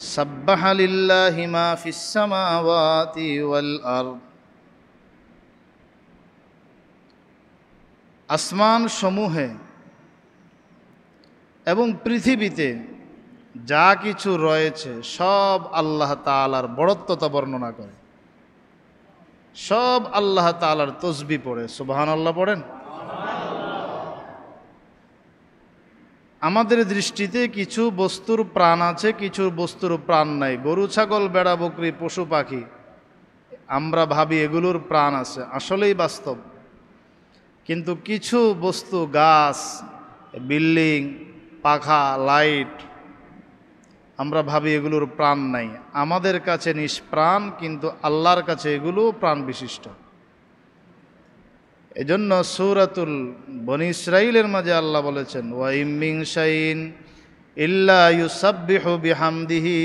سبح لله ما في السماوات والأرض আসমান সমূহে এবং পৃথিবীতে যা কিছু রয়েছে সব আল্লাহ তাআলার বড়ত্বতা বর্ণনা করে, সব আল্লাহ তাআলার তসবিহ পড়ে। সুবহানাল্লাহ পড়েন। আমাদের দৃষ্টিতে কিছু বস্তুর প্রাণ আছে, কিছু বস্তুর প্রাণ নাই। গরু, ছাগল, বেড়া, বকরি, পশু পাখি, আমরা ভাবি এগুলোর প্রাণ আছে, আসলেই বাস্তব। কিন্তু কিছু বস্তু, গাছ, বিল্ডিং, পাখা, লাইট, আমরা ভাবি এগুলোর প্রাণ নাই। আমাদের কাছে নিষ্প্রাণ, কিন্তু আল্লাহর কাছে এগুলো প্রাণ বিশিষ্ট। এজন্য সূরাতুল বনী ইসরাঈলের মাঝে আল্লাহ বলেছেন, ওয়া ইম মিন শাইইন ইল্লা ইউসাব্বিহু বিহামদিহি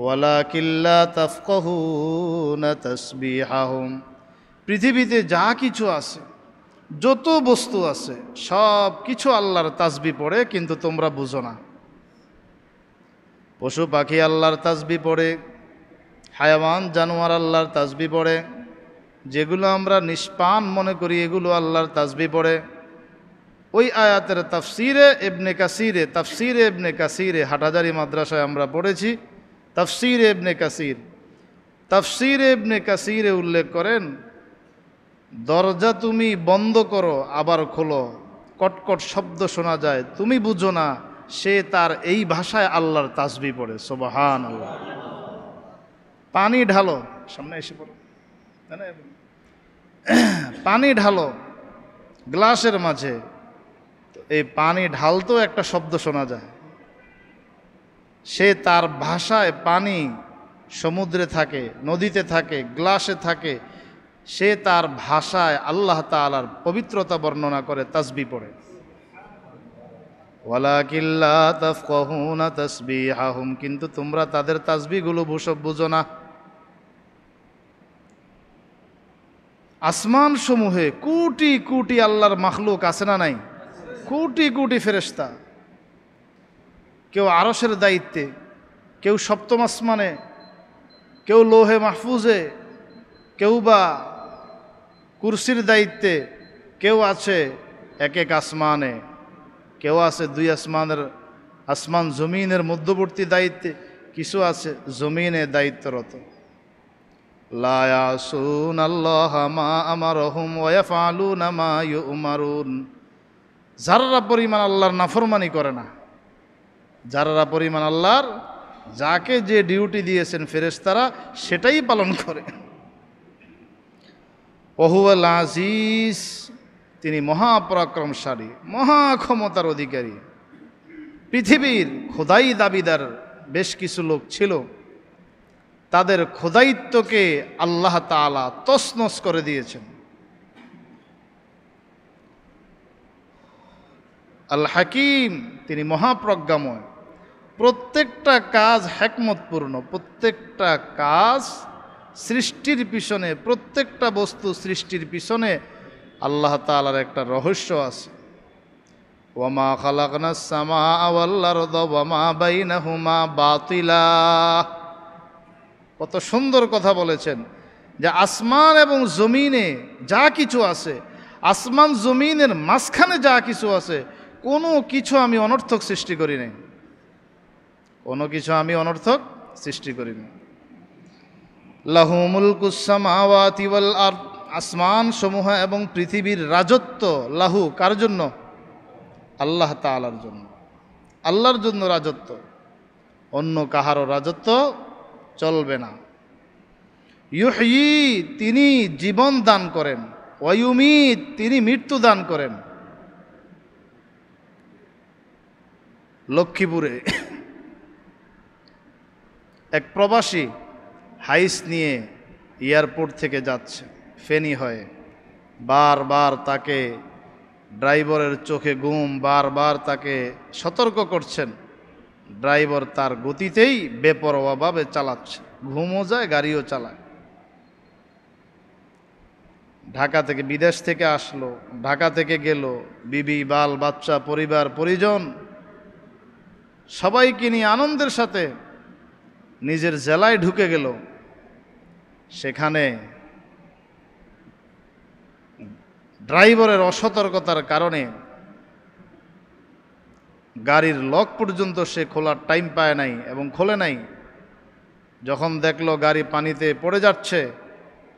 ওয়ালাকিন লা তাফকাহুনা তাসবিহাহুম। পৃথিবীতে যা কিছু আছে, যত বস্তু আছে, সব কিছু আল্লাহর তাসবিহ পড়ে, কিন্তু তোমরা বুঝো না। পশু পাখি আল্লাহর তাসবিহ পড়ে, হায়াওয়ান জানোয়ার আল্লাহর তাসবিহ পড়ে, যেগুলো আমরা নিষ্প্রাণ মনে করি এগুলো আল্লাহর তাসবিহ পড়ে। ওই আয়াতের তাফসিরে ইবনে কাসিরে হাটহাজারী মাদ্রাসায় আমরা পড়েছি। তাফসিরে ইবনে কাসিরে উল্লেখ করেন, দরজা তুমি বন্ধ করো আবার খোলো, কটকট শব্দ শোনা যায়, তুমি বুঝো না সে তার এই ভাষায় আল্লাহর তাসবিহ পড়ে। সুবহানাল্লাহ। পানি ঢালো, সামনে এসে পড়ো, পানি ঢালো গ্লাসের মাঝে, এই পানি ঢালতেও একটা শব্দ শোনা যায়। সে তার ভাষায়, পানি সমুদ্রে থাকে, নদীতে থাকে, গ্লাসে থাকে, সে তার ভাষায় আল্লাহ তাআলার পবিত্রতা বর্ণনা করে, তাসবিহ পড়ে। ওয়ালাকিন লা তাফকাহুনা তাসবিহাহুম, কিন্তু তোমরা তাদের তাসবিহগুলো বুঝো না। আসমান সমূহে কোটি কোটি আল্লাহর মাখলুক আছে না নাই? কোটি কোটি ফেরেশতা, কেউ আরশের দায়িত্বে, কেউ সপ্তম আসমানে, কেউ লোহে মাহফুজে, কেউ বা কুরসির দায়িত্বে, কেউ আছে এক এক আসমানে, কেউ আছে দুই আসমান জমিনের মধ্যবর্তী দায়িত্বে, কিছু আছে জমিনে দায়িত্বরত। লা ইয়াসুনাল্লাহা মা আমারহুম ওয়া ইয়াফআলুনা মা ইউমারুন। যারা পরিমাণ আল্লাহর নাফরমানি করে না, যারা পরিমাণ আল্লাহর যাকে যে ডিউটি দিয়েছেন ফেরেশতারা সেটাই পালন করে। ওহুয়াল আজিজ, তিনি মহাপরাক্রমশালী, মহাক্ষমতার অধিকারী। পৃথিবীর খোদাই দাবিদার বেশ কিছু লোক ছিল, তাদের খোদাইত্বকে আল্লাহ তাআলা তছনছ করে দিয়েছেন। আল হাকিম, তিনি মহাপ্রজ্ঞাময়। প্রত্যেকটা কাজ হিকমতপূর্ণ, প্রত্যেকটা কাজ সৃষ্টির পিছনে, প্রত্যেকটা বস্তু সৃষ্টির পিছনে আল্লাহ তাআলার একটা রহস্য আছে। ওয়ামা খালাকনাস সামাআ ওয়াল আরদা ওয়ামা বাইনাহুমা বাতিলা। কত সুন্দর কথা বলেছেন যে আসমান এবং জমিনে যা কিছু আছে, আসমান জমিনের মাঝখানে যা কিছু আছে, কোনো কিছু আমি অনর্থক সৃষ্টি করি নাই, কোনো কিছু আমি অনর্থক সৃষ্টি করি নাই। লাহু মুলকুস সামাওয়াতি ওয়াল আরদ, আসমান সমূহ এবং পৃথিবীর রাজত্ব, লাহু কার জন্য? আল্লাহ তাআলার জন্য। আল্লাহর জন্য রাজত্ব, অন্য কাহারও রাজত্ব চলবে না। ইউহয়ী, তিনি জীবন দান করেন, ওয়া ইউমীত, তিনি মৃত্যু দান করেন। লক্ষ্মীপুরে এক প্রবাসী হাইস নিয়ে এয়ারপোর্ট থেকে যাচ্ছে, ফেনী হয়ে। বারবার তাকে ড্রাইভারের চোখে ঘুম, বারবার তাকে সতর্ক করছেন। ড্রাইভার তার গতিতেই বেপরোয়াভাবে চালাচ্ছে, ঘুমও যায়, গাড়িও চালায়। ঢাকা থেকে, বিদেশ থেকে আসলো, ঢাকা থেকে গেল, বিবি, বাল, বাচ্চা, পরিবার, পরিজন সবাইকে নিয়ে আনন্দের সাথে নিজের জেলায় ঢুকে গেল, সেখানে ড্রাইভারের অসতর্কতার কারণে গাড়ির লক পর্যন্ত সে খোলার টাইম পায় নাই এবং খোলে নাই। যখন দেখলো গাড়ি পানিতে পড়ে যাচ্ছে,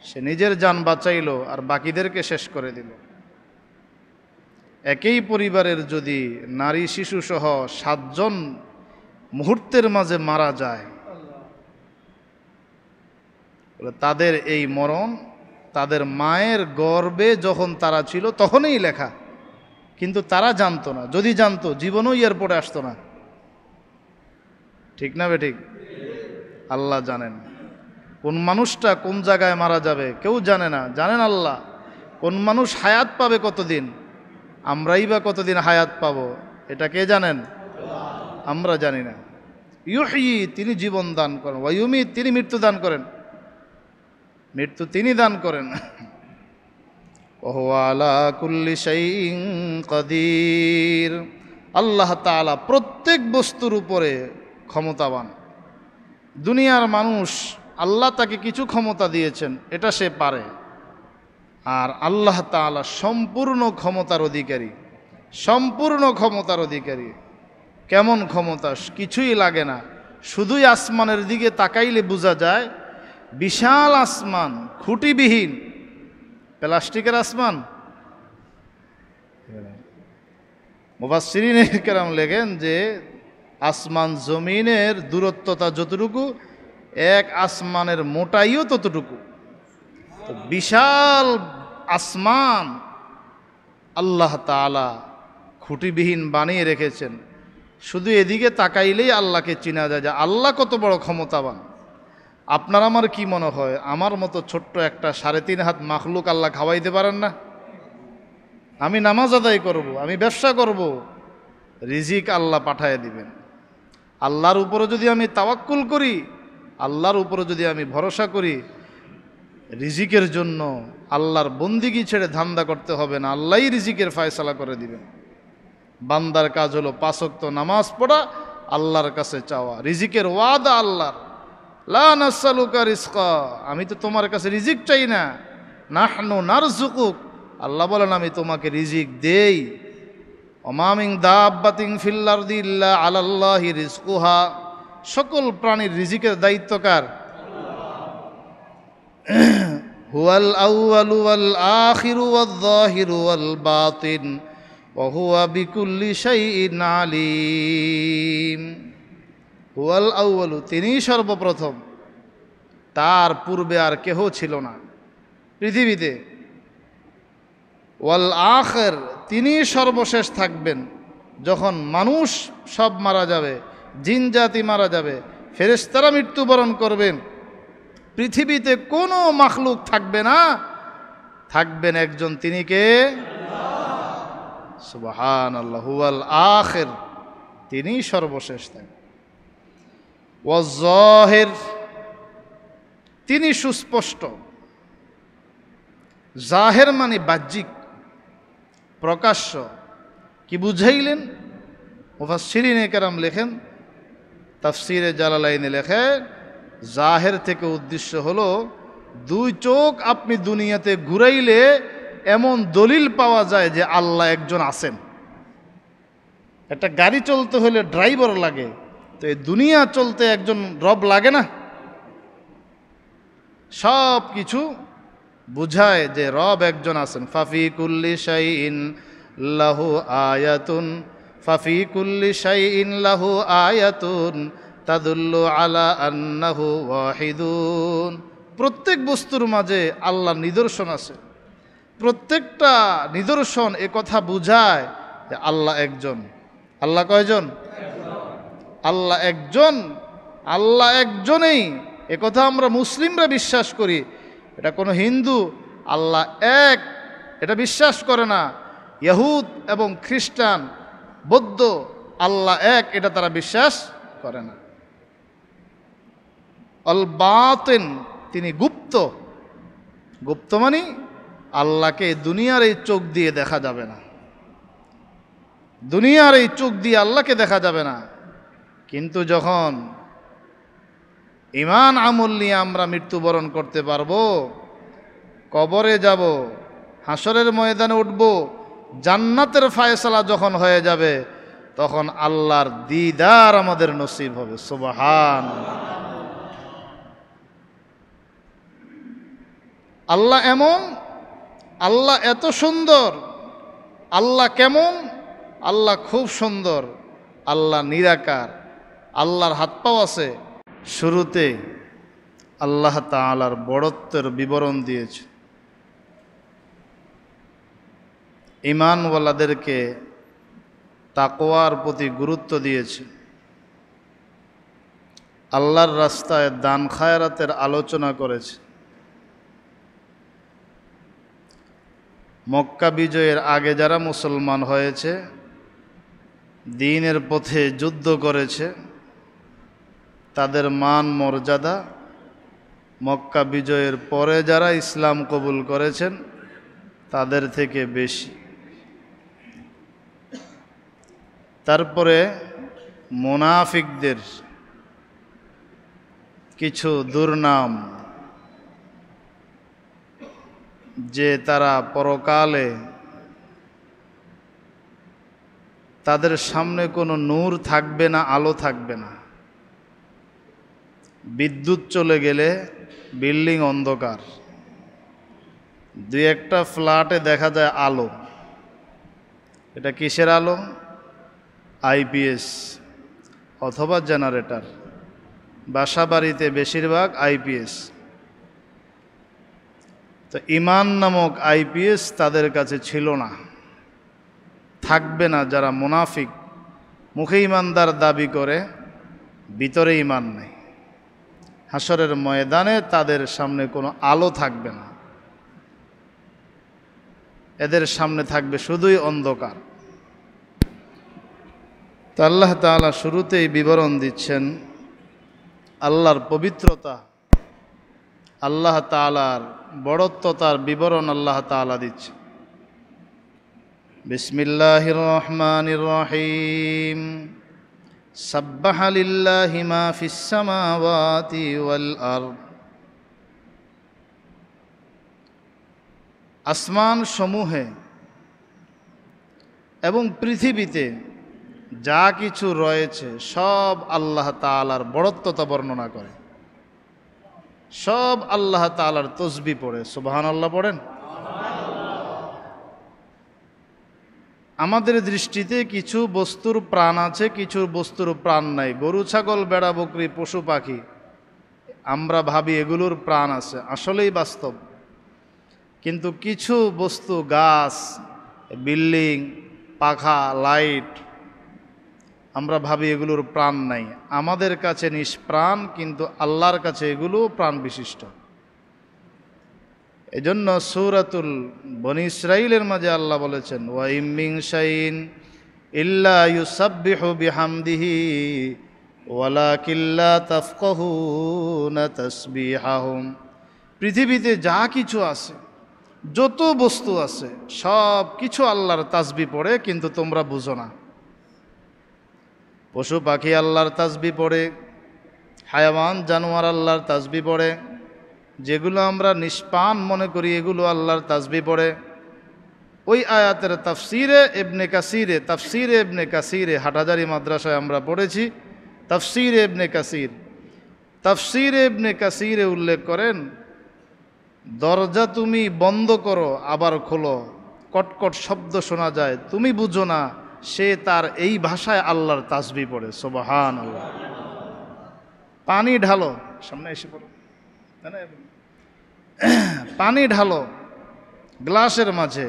সে নিজের যান বাঁচাইল আর বাকিদেরকে শেষ করে দিল। একই পরিবারের যদি নারী শিশু সহ 7 জন মুহূর্তের মাঝে মারা যায়, তাদের এই মরণ তাদের মায়ের গর্ভে যখন তারা ছিল তখনই লেখা, কিন্তু তারা জানতো না। যদি জানতো জীবনও এয়ারপোর্টে আসতো না। ঠিক না বেঠিক? আল্লাহ জানেন কোন মানুষটা কোন জায়গায় মারা যাবে, কেউ জানে না, জানেন আল্লাহ। কোন মানুষ হায়াত পাবে কতদিন, আমরাই বা কতদিন হায়াত পাবো, এটা কে জানেন? আমরা জানি না। ইউহয়ী, তিনি জীবন দান করেন, ওয়া ইউমীত, তিনি মৃত্যু দান করেন, মৃত্যু তিনি দান করেন। ওয়া হুয়া আলা কুল্লি শাইইন কাদির, আল্লাহ তাআলা প্রত্যেক বস্তুর উপরে ক্ষমতাবান। দুনিয়ার মানুষ আল্লাহ তাকে কিছু ক্ষমতা দিয়েছেন, এটা সে পারে, আর আল্লাহ তাআলা সম্পূর্ণ ক্ষমতার অধিকারী, সম্পূর্ণ ক্ষমতার অধিকারী। কেমন ক্ষমতা? কিছুই লাগে না, শুধুই আসমানের দিকে তাকাইলে বোঝা যায় বিশাল আসমান, খুঁটিবিহীন প্লাস্টিকের আসমান। মুফাসসিরিন কেরাম লেখেন যে আসমান জমিনের দূরত্বতা যতটুকু, এক আসমানের মোটাইও ততটুকু। তো বিশাল আসমান আল্লাহ তাআলা খুঁটিবিহীন বানিয়ে রেখেছেন। শুধু এদিকে তাকাইলেই আল্লাহকে চিনা যায় যে আল্লাহ কত বড় ক্ষমতাবান। আপনার আমার কি মনে হয়, আমার মতো ছোট্ট একটা 3.5 হাত মাখলুক আল্লাহ খাওয়াইতে পারেন না? আমি নামাজ আদায় করব, আমি ব্যবসা করব, রিজিক আল্লাহ পাঠায় দিবেন। আল্লাহর উপরে যদি আমি তাওয়াক্কুল করি, আল্লাহর উপরে যদি আমি ভরসা করি, রিজিকের জন্য আল্লাহর বন্দিগি ছেড়ে ধান্দা করতে হবে না, আল্লাহই রিজিকের ফয়সালা করে দিবেন। বান্দার কাজ হলো 5 ওয়াক্ত নামাজ পড়া, আল্লাহর কাছে চাওয়া। রিজিকের ওয়াদা আল্লাহর, লা নাসআলুকা রিজকা, আমি তো তোমার কাছে রিজিক চাই না, নাহনু নারযুকুক, আল্লাহ বলেন আমি তোমাকে রিজিক দেই। ওমা মিন দাব্বাতিন ফিল আরদি ইল্লা আলাল্লাহি রিজকুহা, সকল প্রাণীর রিজিকের দায়িত্ব কার? হুয়াল আউয়ালু ওয়াল আখিরু ওয়াল যাহিরু ওয়াল বাতিন ওয়া হুয়া বিকুল্লি শাইইন আলিম। হুয়াল আউয়ালু, তিনিই সর্বপ্রথম, তার পূর্বে আর কেহ ছিল না পৃথিবীতে। ওয়াল আখির, তিনি সর্বশেষ থাকবেন। যখন মানুষ সব মারা যাবে, জিন জাতি মারা যাবে, ফেরেশতারা মৃত্যুবরণ করবেন, পৃথিবীতে কোনো মাখলুক থাকবে না, থাকবেন একজন, তিনি কে? সুবহানাল্লাহ। হুয়াল আখির, তিনি সর্বশেষ থাকবেন। ওয়াজ যাহির, তিনি সুস্পষ্ট। জাহের মানে বাহ্যিক, প্রকাশ্য। কি বুঝাইলেন? মুফাসসিরিন কেরাম লেখেন, তাফসিরে জালালাইনে লেখে, জাহের থেকে উদ্দেশ্য হলো 2 চোখ আপনি দুনিয়াতে ঘুরাইলে এমন দলিল পাওয়া যায় যে আল্লাহ একজন আছেন। একটা গাড়ি চলতে হলে ড্রাইভার লাগে, তো এই দুনিয়া চলতে একজন রব লাগে না? সব কিছু বুঝায় যে রব একজন আছেন। ফাফি কুল্লি শাইইন লাহু আয়াতুন, ফাফি কুল্লি শাইইন লাহু আয়াতুন তাদুল্লু আলা আন্নাহু ওয়াহিদুন, প্রত্যেক বস্তুর মাঝে আল্লাহর নিদর্শন আছে। প্রত্যেকটা নিদর্শন এ কথা বুঝায় যে আল্লাহ একজন। আল্লাহ কয়জন? আল্লাহ একজন, আল্লাহ একজনেই। এ কথা আমরা মুসলিমরা বিশ্বাস করি, এটা কোনো হিন্দু আল্লাহ এক এটা বিশ্বাস করে না। ইহুদ এবং খ্রিস্টান, বৌদ্ধ আল্লাহ এক এটা তারা বিশ্বাস করে না। আল বাতিন, তিনি গুপ্ত। গুপ্ত মানে আল্লাহকে দুনিয়ার এই চোখ দিয়ে দেখা যাবে না, দুনিয়ার এই চোখ দিয়ে আল্লাহকে দেখা যাবে না। কিন্তু যখন ঈমান আমল নিয়ে আমরা মৃত্যুবরণ করতে পারবো? কবরে যাব, হাসরের ময়দানে উঠব, জান্নাতের ফায়সালা যখন হয়ে যাবে তখন আল্লাহর দিদার আমাদের নসিব হবে। সুবহানাল্লাহ। আল্লাহ এমন, আল্লাহ এত সুন্দর। আল্লাহ কেমন? আল্লাহ খুব সুন্দর। আল্লাহ নিরাকার, আল্লাহর হাত পাও আছে। শুরুতে আল্লাহ তাআলার বড়ত্বের বিবরণ দিয়েছে। ঈমানওয়ালাদেরকে তাকওয়ার প্রতি গুরুত্ব দিয়েছে। আল্লাহর রাস্তায় দান খায়রাতের আলোচনা করেছে। মক্কা বিজয়ের আগে যারা মুসলমান হয়েছে, দ্বীনের পথে যুদ্ধ করেছে, তাদের মান মর্যাদা মক্কা বিজয়ের পরে যারা ইসলাম কবুল করেছেন তাদের থেকে বেশি। তারপরে মুনাফিকদের কিছু দুর্নাম, যে তারা পরকালে তাদের সামনে কোনো নূর থাকবে না, আলো থাকবে না। বিদ্যুৎ চলে গেলে বিল্ডিং অন্ধকার, দুই একটা ফ্ল্যাটে দেখা যায় আলো। এটা কিসের আলো? আইপিএস অথবা জেনারেটর। বাসা বাড়িতে বেশিরভাগ আইপিএস। তো ঈমান নামক আইপিএস তাদের কাছে ছিল না, থাকবে না। যারা মুনাফিক, মুখে ঈমানদার দাবি করে, ভিতরে ঈমান নেই, হাসরের ময়দানে তাদের সামনে কোনো আলো থাকবে না। এদের সামনে থাকবে শুধুই অন্ধকার। তো আল্লাহ তাআলা শুরুতেই বিবরণ দিচ্ছেন আল্লাহর পবিত্রতা, আল্লাহ তাআলার বড়ত্বতার বিবরণ আল্লাহ তাআলা দিচ্ছে। বিসমিল্লাহির রহমানির রহিম। সাব্বাহা লিল্লাহি মা ফিস সামাওয়াতি ওয়াল আরদ। আসমান সমূহে এবং পৃথিবীতে যা কিছু রয়েছে সব আল্লাহ তাআলার বড়ত্বতা বর্ণনা করে। সব আল্লাহ তাআলার তসবিহ পড়ে। সুবহানাল্লাহ পড়েন। আমাদের দৃষ্টিতে কিছু বস্তুর প্রাণ আছে, কিছু বস্তুর প্রাণ নাই। গরু, ছাগল, বেড়া, বকরি, পশু পাখি, আমরা ভাবি এগুলোর প্রাণ আছে, আসলেই বাস্তব। কিন্তু কিছু বস্তু, গাছ, বিল্ডিং, পাখা, লাইট, আমরা ভাবি এগুলোর প্রাণ নাই। আমাদের কাছে নিষ্প্রাণ, কিন্তু আল্লাহর কাছে এগুলো প্রাণ বিশিষ্ট। এজন্য সূরাতুল বনী ইসরাঈলের মাঝে আল্লাহ বলেছেন, ওয়া ইম মিন শাইইন ইল্লা ইউসাব্বিহু বিহামদিহি ওয়ালাকিন লা তাফকাহুনা তাসবিহাহুম। পৃথিবীতে যা কিছু আছে, যত বস্তু আছে, সব কিছু আল্লাহর তাসবিহ পড়ে, কিন্তু তোমরা বুঝো না। পশু পাখি আল্লাহর তাসবিহ পড়ে, হায়াওয়ান জানোয়ার আল্লাহর তাসবিহ পড়ে, যেগুলো আমরা নিষ্প্রাণ মনে করি এগুলো আল্লাহর তাসবিহ পড়ে। ওই আয়াতের তাফসিরে ইবনে কাসিরে হাটহাজারী মাদ্রাসায় আমরা পড়েছি। তাফসিরে ইবনে কাসিরে উল্লেখ করেন, দরজা তুমি বন্ধ করো আবার খোলো, কটকট শব্দ শোনা যায়, তুমি বুঝো না সে তার এই ভাষায় আল্লাহর তাসবিহ পড়ে। সুবহানাল্লাহ। পানি ঢালো, সামনে এসে পড়ো, পানি ঢালো গ্লাসের মাঝে,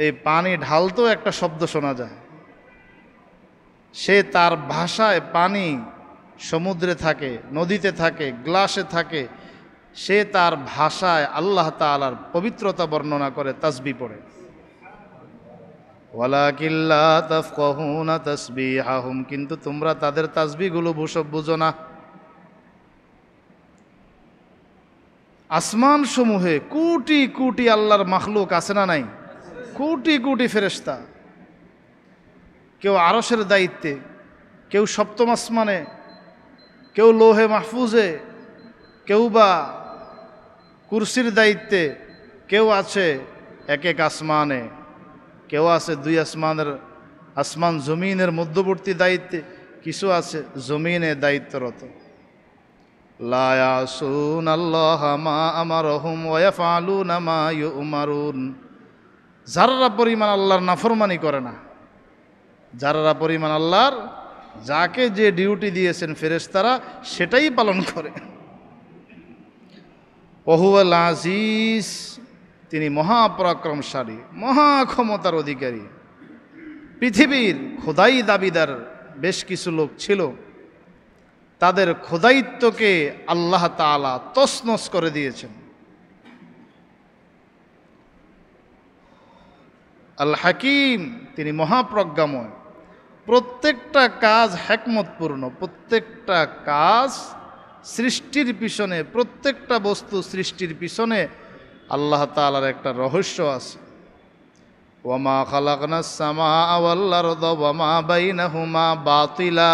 এই পানি ঢালতেও একটা শব্দ শোনা যায়। সে তার ভাষায়, পানি সমুদ্রে থাকে, নদীতে থাকে, গ্লাসে থাকে, সে তার ভাষায় আল্লাহ তাআলার পবিত্রতা বর্ণনা করে, তাসবিহ পড়ে। ওয়ালাকিন লা তাফকাহুনা তাসবিহাহুম, কিন্তু তোমরা তাদের তাসবিহগুলো বুঝো না। আসমান সমূহে কোটি কোটি আল্লাহর মাখলুক আছে না নাই? কোটি কোটি ফেরেশতা। কেউ আরশের দায়িত্বে, কেউ সপ্তম আসমানে, কেউ লোহে মাহফুজে, কেউ বা কুরসির দায়িত্বে, কেউ আছে এক এক আসমানে, কেউ আছে দুই আসমান জমিনের মধ্যবর্তী দায়িত্বে, কিছু আছে জমিনে দায়িত্বরত। লা ইয়াসুনাল্লাহা মা আমারহুম ওয়া ইয়াফআলুনা মা ইউমারুন। যারা পরিমাণ আল্লাহর নাফরমানি করে না, যারা পরিমাণ আল্লাহর যাকে যে ডিউটি দিয়েছেন ফেরেশতারা সেটাই পালন করে। ওহুয়াল আজিজ, তিনি মহাপরাক্রমশালী, মহাক্ষমতার অধিকারী। পৃথিবীর খোদাই দাবিদার বেশ কিছু লোক ছিল, তাদের খোদাইত্বকে আল্লাহ তাআলা তছনছ করে দিয়েছেন। আল হাকিম, তিনি মহাপ্রজ্ঞাময়। প্রত্যেকটা কাজ হিকমতপূর্ণ, প্রত্যেকটা কাজ সৃষ্টির পিছনে, প্রত্যেকটা বস্তু সৃষ্টির পিছনে আল্লাহ তাআলার একটা রহস্য আছে। ওয়ামা খালাকনাস সামাআ ওয়াল আরদা ওয়ামা বাইনাহুমা বাতিলা।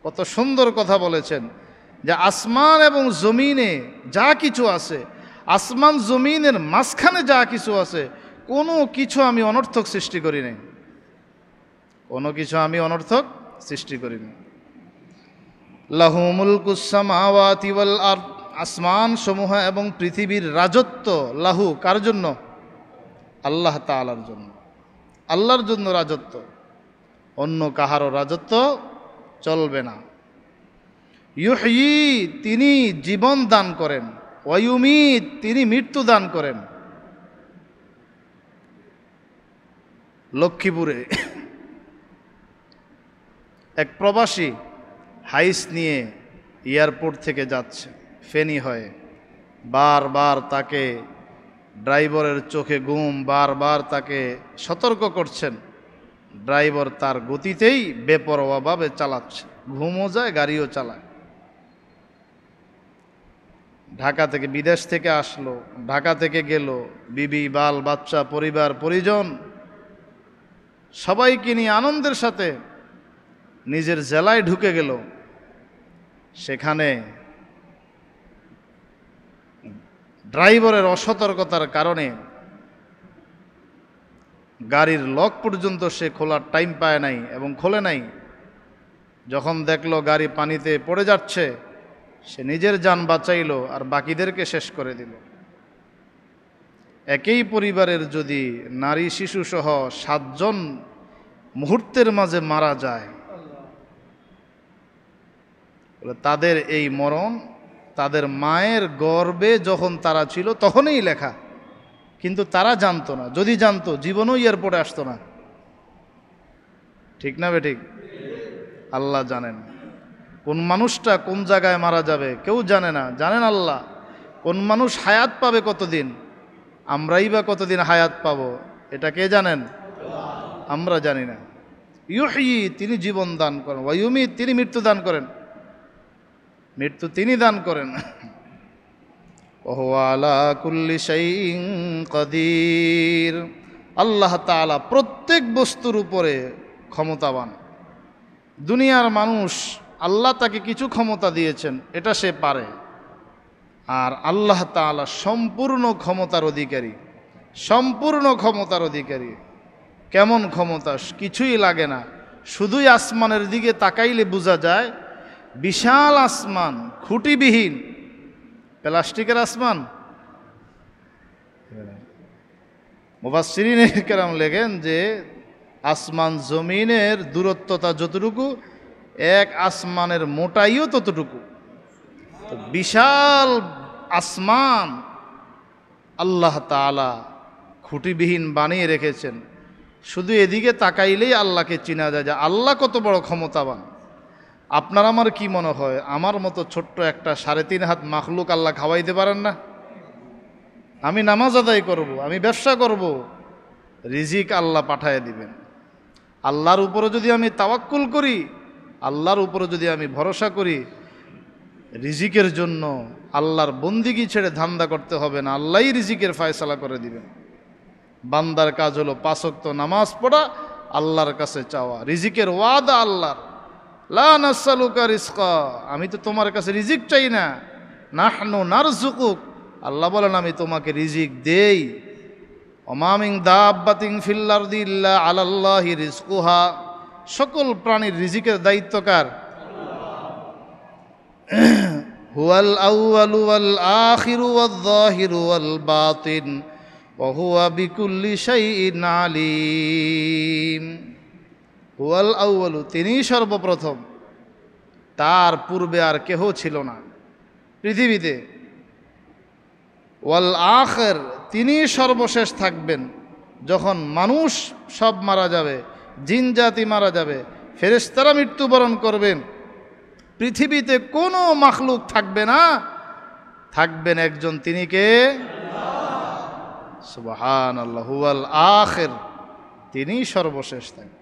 কত সুন্দর কথা বলেছেন যে আসমান এবং জমিনে যা কিছু আছে, আসমান জমিনের মাঝখানে যা কিছু আছে, কোনো কিছু আমি অনর্থক সৃষ্টি করি নাই, কোনো কিছু আমি অনর্থক সৃষ্টি করিনি। লাহু মুলকুস সামাওয়াতি ওয়াল আরদ, আসমান সমূহ এবং পৃথিবীর রাজত্ব, লাহু কার জন্য? আল্লাহ তাআলার জন্য। আল্লাহর জন্য রাজত্ব, অন্য কাহারও রাজত্ব চলবে না। ইউহয়ী, তিনি জীবন দান করেন, ওয়া ইউমীত, তিনি মৃত্যু দান করেন। লক্ষ্মীপুরে এক প্রবাসী হাইস নিয়ে এয়ারপোর্ট থেকে যাচ্ছে ফেনী হয়ে, বারবার তাকে ড্রাইভারের চোখে ঘুম, বারবার তাকে সতর্ক করছেন। ড্রাইভার তার গতিতেই বেপরোয়াভাবে চালাচ্ছে, ঘুমও যায় গাড়িও চালায়। ঢাকা থেকে, বিদেশ থেকে আসলো, ঢাকা থেকে গেল, বিবি বাল বাচ্চা পরিবার পরিজন সবাইকে নিয়ে আনন্দের সাথে নিজের জেলায় ঢুকে গেল। সেখানে ড্রাইভারের অসতর্কতার কারণে গাড়ির লক পর্যন্ত সে খোলার টাইম পায় নাই এবং খোলে নাই। যখন দেখলো গাড়ি পানিতে পড়ে যাচ্ছে, সে নিজের জান বাঁচাইল আর বাকিদেরকে শেষ করে দিল। একই পরিবারের যদি নারী শিশু সহ 7 জন মুহূর্তের মাঝে মারা যায়, তাদের এই মরণ তাদের মায়ের গর্ভে যখন তারা ছিল তখনই লেখা, কিন্তু তারা জানতো না। যদি জানতো জীবনও এয়ারপোর্টে আসতো না। ঠিক না বেঠিক? আল্লাহ জানেন কোন মানুষটা কোন জায়গায় মারা যাবে, কেউ জানে না, জানেন আল্লাহ। কোন মানুষ হায়াত পাবে কতদিন, আমরাই বা কতদিন হায়াত পাবো, এটা কে জানেন? আমরা জানি না। ইউহয়ী, তিনি জীবন দান করেন, ওয়া ইউমীত, তিনি মৃত্যু দান করেন, মৃত্যু তিনি দান করেন। ওয়া হুয়া আলা কুল্লি শাইইন কাদির, আল্লাহ তাআলা প্রত্যেক বস্তুর উপরে ক্ষমতাবান। দুনিয়ার মানুষ, আল্লাহ তাকে কিছু ক্ষমতা দিয়েছেন, এটা সে পারে। আর আল্লাহ তাআলা সম্পূর্ণ ক্ষমতার অধিকারী, সম্পূর্ণ ক্ষমতার অধিকারী। কেমন ক্ষমতা? কিছুই লাগে না, শুধুই আসমানের দিকে তাকাইলে বোঝা যায় বিশাল আসমান, খুঁটিবিহীন প্লাস্টিকের আসমান। মুফাসসিরিনে কেরাম লেখেন যে আসমান জমিনের দূরত্বতা যতটুকু, এক আসমানের মোটাইও ততটুকু। বিশাল আসমান আল্লাহ তাআলা খুঁটিবিহীন বানিয়ে রেখেছেন। শুধু এদিকে তাকাইলেই আল্লাহকে চিনা যায় যে আল্লাহ কত বড় ক্ষমতাবান। আপনার আমার কি মনে হয়, আমার মতো ছোট্ট একটা 3.5 হাত মাখলুক আল্লাহ খাওয়াইতে পারেন না? আমি নামাজ আদায় করব, আমি ব্যবসা করব, রিজিক আল্লাহ পাঠায় দিবেন। আল্লাহর উপরে যদি আমি তাওয়াক্কুল করি, আল্লাহর উপরে যদি আমি ভরসা করি, রিজিকের জন্য আল্লাহর বন্দিগি ছেড়ে ধান্দা করতে হবে না, আল্লাহই রিজিকের ফয়সালা করে দিবেন। বান্দার কাজ হলো 5 ওয়াক্ত নামাজ পড়া, আল্লাহর কাছে চাওয়া, রিজিকের ওয়াদা আল্লাহর। লা নাসআলুকা রিজকা, আমি তো তোমার কাছে রিজিক চাই না। নাহনু নারযুকুক, আল্লাহ বলেন আমি তোমাকে রিজিক দেই। ওমা মিন দাব্বাতিন ফিল আরদি ইল্লা আলাল্লাহি রিজকুহা, সকল প্রাণীর রিজিকের দায়িত্ব কার? হুয়াল আউয়ালু ওয়াল আখিরু ওয়াল যাহিরু ওয়াল বাতিন ওয়া হুয়া বিকুল্লি শাইইন আলিম। হুয়াল আউয়ালু, তিনিই সর্বপ্রথম, তার পূর্বে আর কেহ ছিল না পৃথিবীতে। ওয়াল আখির, তিনি সর্বশেষ থাকবেন। যখন মানুষ সব মারা যাবে, জিন জাতি মারা যাবে, ফেরেশতারা মৃত্যুবরণ করবেন, পৃথিবীতে কোনো মাখলুক থাকবে না, থাকবেন একজন, তিনি কে? সুবহানাল্লাহ। হুয়াল আখির, তিনি সর্বশেষ থাকবেন।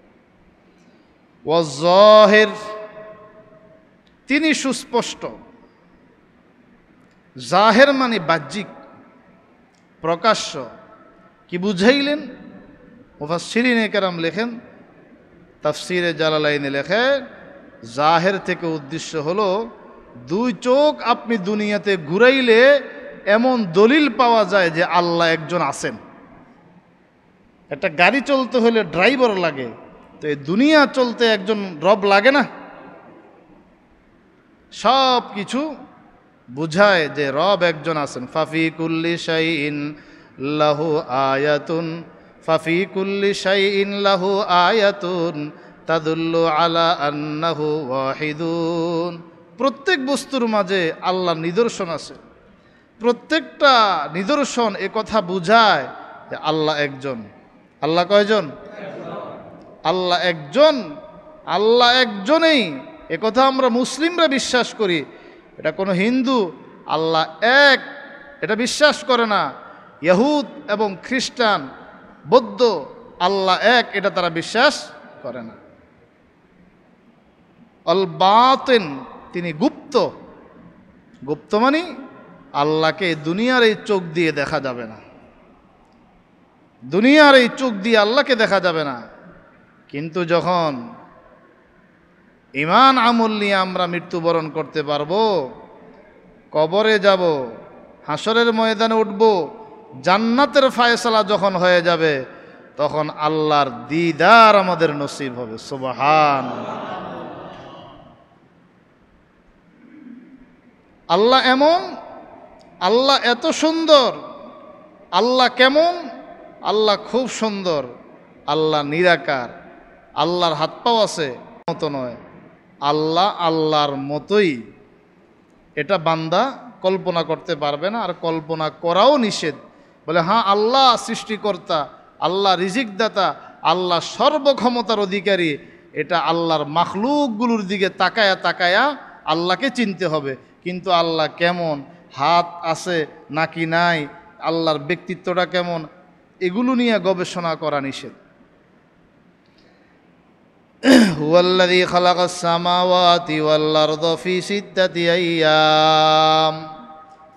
ওয়াজ যাহির, তিনি সুস্পষ্ট। জাহের মানে বাহ্যিক, প্রকাশ্য। কি বুঝাইলেন? মুফাসসিরিনে কেরাম লেখেন, তাফসিরে জালালাইনে লেখেন, জাহের থেকে উদ্দেশ্য হলো দুই চোখ আপনি দুনিয়াতে ঘুরাইলে এমন দলিল পাওয়া যায় যে আল্লাহ একজন আছেন। একটা গাড়ি চলতে হলে ড্রাইভার লাগে, তো এই দুনিয়া চলতে একজন রব লাগে না? সব কিছু বুঝায় যে রব একজন আছেন। ফাফি কুল্লি শাইইন লাহু আয়াতুন, ফাফি কুল্লি শাইইন লাহু আয়াতুন তাদুল্লু আলা আন্নাহু ওয়াহিদুন। প্রত্যেক বস্তুর মাঝে আল্লাহর নিদর্শন আছে। প্রত্যেকটা নিদর্শন এ কথা বুঝায় যে আল্লাহ একজন। আল্লাহ কয়জন? আল্লাহ একজন, আল্লাহ একজনেই। এ কথা আমরা মুসলিমরা বিশ্বাস করি, এটা কোনো হিন্দু আল্লাহ এক এটা বিশ্বাস করে না। ইহুদ এবং খ্রিস্টান, বৌদ্ধ আল্লাহ এক এটা তারা বিশ্বাস করে না। আল বাতিন, তিনি গুপ্ত। গুপ্ত মানে আল্লাহকে দুনিয়ার এই চোখ দিয়ে দেখা যাবে না, দুনিয়ার এই চোখ দিয়ে আল্লাহকে দেখা যাবে না। কিন্তু যখন ঈমান আমল নিয়ে আমরা মৃত্যুবরণ করতে পারবো, কবরে যাব, হাসরের ময়দানে উঠব, জান্নাতের ফায়সালা যখন হয়ে যাবে, তখন আল্লাহর দিদার আমাদের নসিব হবে। সুবহানাল্লাহ। আল্লাহ এমন, আল্লাহ এত সুন্দর। আল্লাহ কেমন? আল্লাহ খুব সুন্দর। আল্লাহ নিরাকার। আল্লাহর হাত পাও আছে মতো নয়, আল্লাহ আল্লাহর মতোই। এটা বান্দা কল্পনা করতে পারবে না, আর কল্পনা করাও নিষেধ। বলে হ্যাঁ আল্লাহ সৃষ্টিকর্তা, আল্লাহ রিজিকদাতা, আল্লাহ সর্বক্ষমতার অধিকারী, এটা আল্লাহর মাখলুকগুলোর দিকে তাকায়া তাকায়া আল্লাহকে চিনতে হবে। কিন্তু আল্লাহ কেমন, হাত আছে নাকি নাই, আল্লাহর ব্যক্তিত্বটা কেমন, এগুলো নিয়ে গবেষণা করা নিষেধ। হুয়াল্লাযী খালাকাস সামাওয়াতি ওয়াল আরদা ফি সিত্তাতি আইয়াম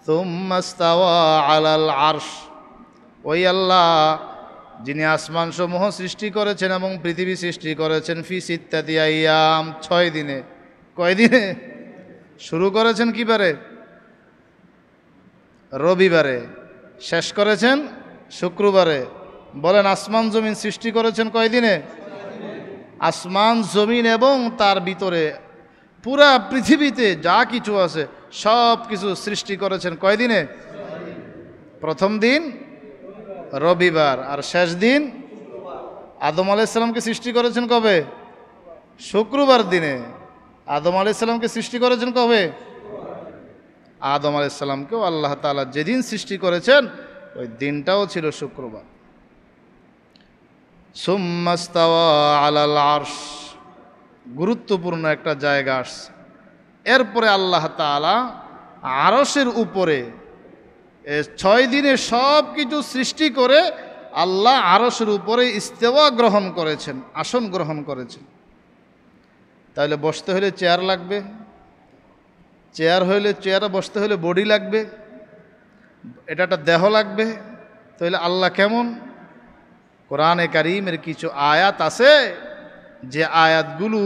সুম্মা ইসতাওয়া আলাল আরশ। ওই আল্লাহ যিনি আসমান সমূহ সৃষ্টি করেছেন এবং পৃথিবী সৃষ্টি করেছেন ফি সিত্তাতি আইয়াম, 6 দিনে। কয় দিনে? শুরু করেছেন কিবারে? রবিবারে। শেষ করেছেন শুক্রবারে। বলেন আসমান জমিন সৃষ্টি করেছেন কয় দিনে? আসমান জমিন এবং তার ভিতরে পুরা পৃথিবীতে যা কিছু আছে সব কিছু সৃষ্টি করেছেন কয় দিনে? প্রথম দিন রবিবার, আর শেষ দিন আদম আলাইহিস সালামকে সৃষ্টি করেছেন কবে? শুক্রবার দিনে। আদম আলাইহিস সালামকে সৃষ্টি করেছেন কবে? আদম আলাইহিস সালামকেও আল্লাহ তাআলা যেদিন সৃষ্টি করেছেন ওই দিনটাও ছিল শুক্রবার। সুম্মা ইসতাওয়া আলাল আরশ, গুরুত্বপূর্ণ একটা জায়গা আসছে। এরপরে আল্লাহ তাআলা আরশের উপরে 6 দিনে সব কিছু সৃষ্টি করে আল্লাহ আরশের উপরে ইস্তেওয়া গ্রহণ করেছেন, আসন গ্রহণ করেছেন। তাহলে বসতে হলে চেয়ার লাগবে, চেয়ার হইলে চেয়ারে বসতে হলে বডি লাগবে, এটা একটা দেহ লাগবে। তাহলে আল্লাহ কেমন? কোরআনে কারীমের কিছু আয়াত আছে যে আয়াতগুলো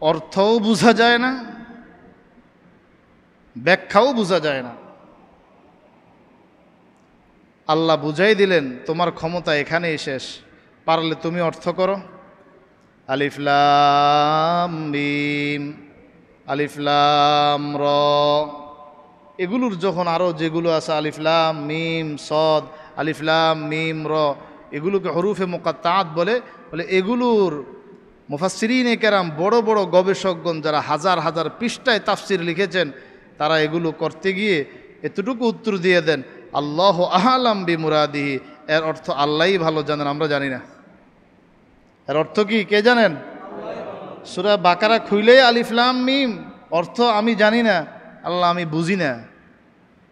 অর্থও বোঝা যায় না, ব্যাখ্যাও বোঝা যায় না। আল্লাহ বুঝাই দিলেন তোমার ক্ষমতা এখানেই শেষ, পারলে তুমি অর্থ করো। আলিফ লাম মিম, আলিফ লাম র, এগুলোর যখন আরও যেগুলো আছে আলিফ লাম মিম সদ, আলিফ লাম মিম র, এগুলোকে হরুফে মুকাত্তাআত বলে। এগুলোর মুফাসসিরিনে কেরাম, বড় বড় গবেষকগণ যারা হাজার হাজার পৃষ্ঠায় তাফসির লিখেছেন, তারা এগুলো করতে গিয়ে এতটুকু উত্তর দিয়ে দেন, আল্লাহু আ'লাম বিমুরাদিহি, এর অর্থ আল্লাহই ভালো জানেন, আমরা জানি না। এর অর্থ কি কে জানেন? সূরা বাকারা খুইলেই আলিফ লাম মিম, অর্থ আমি জানি না, আল্লাহ আমি বুঝি না,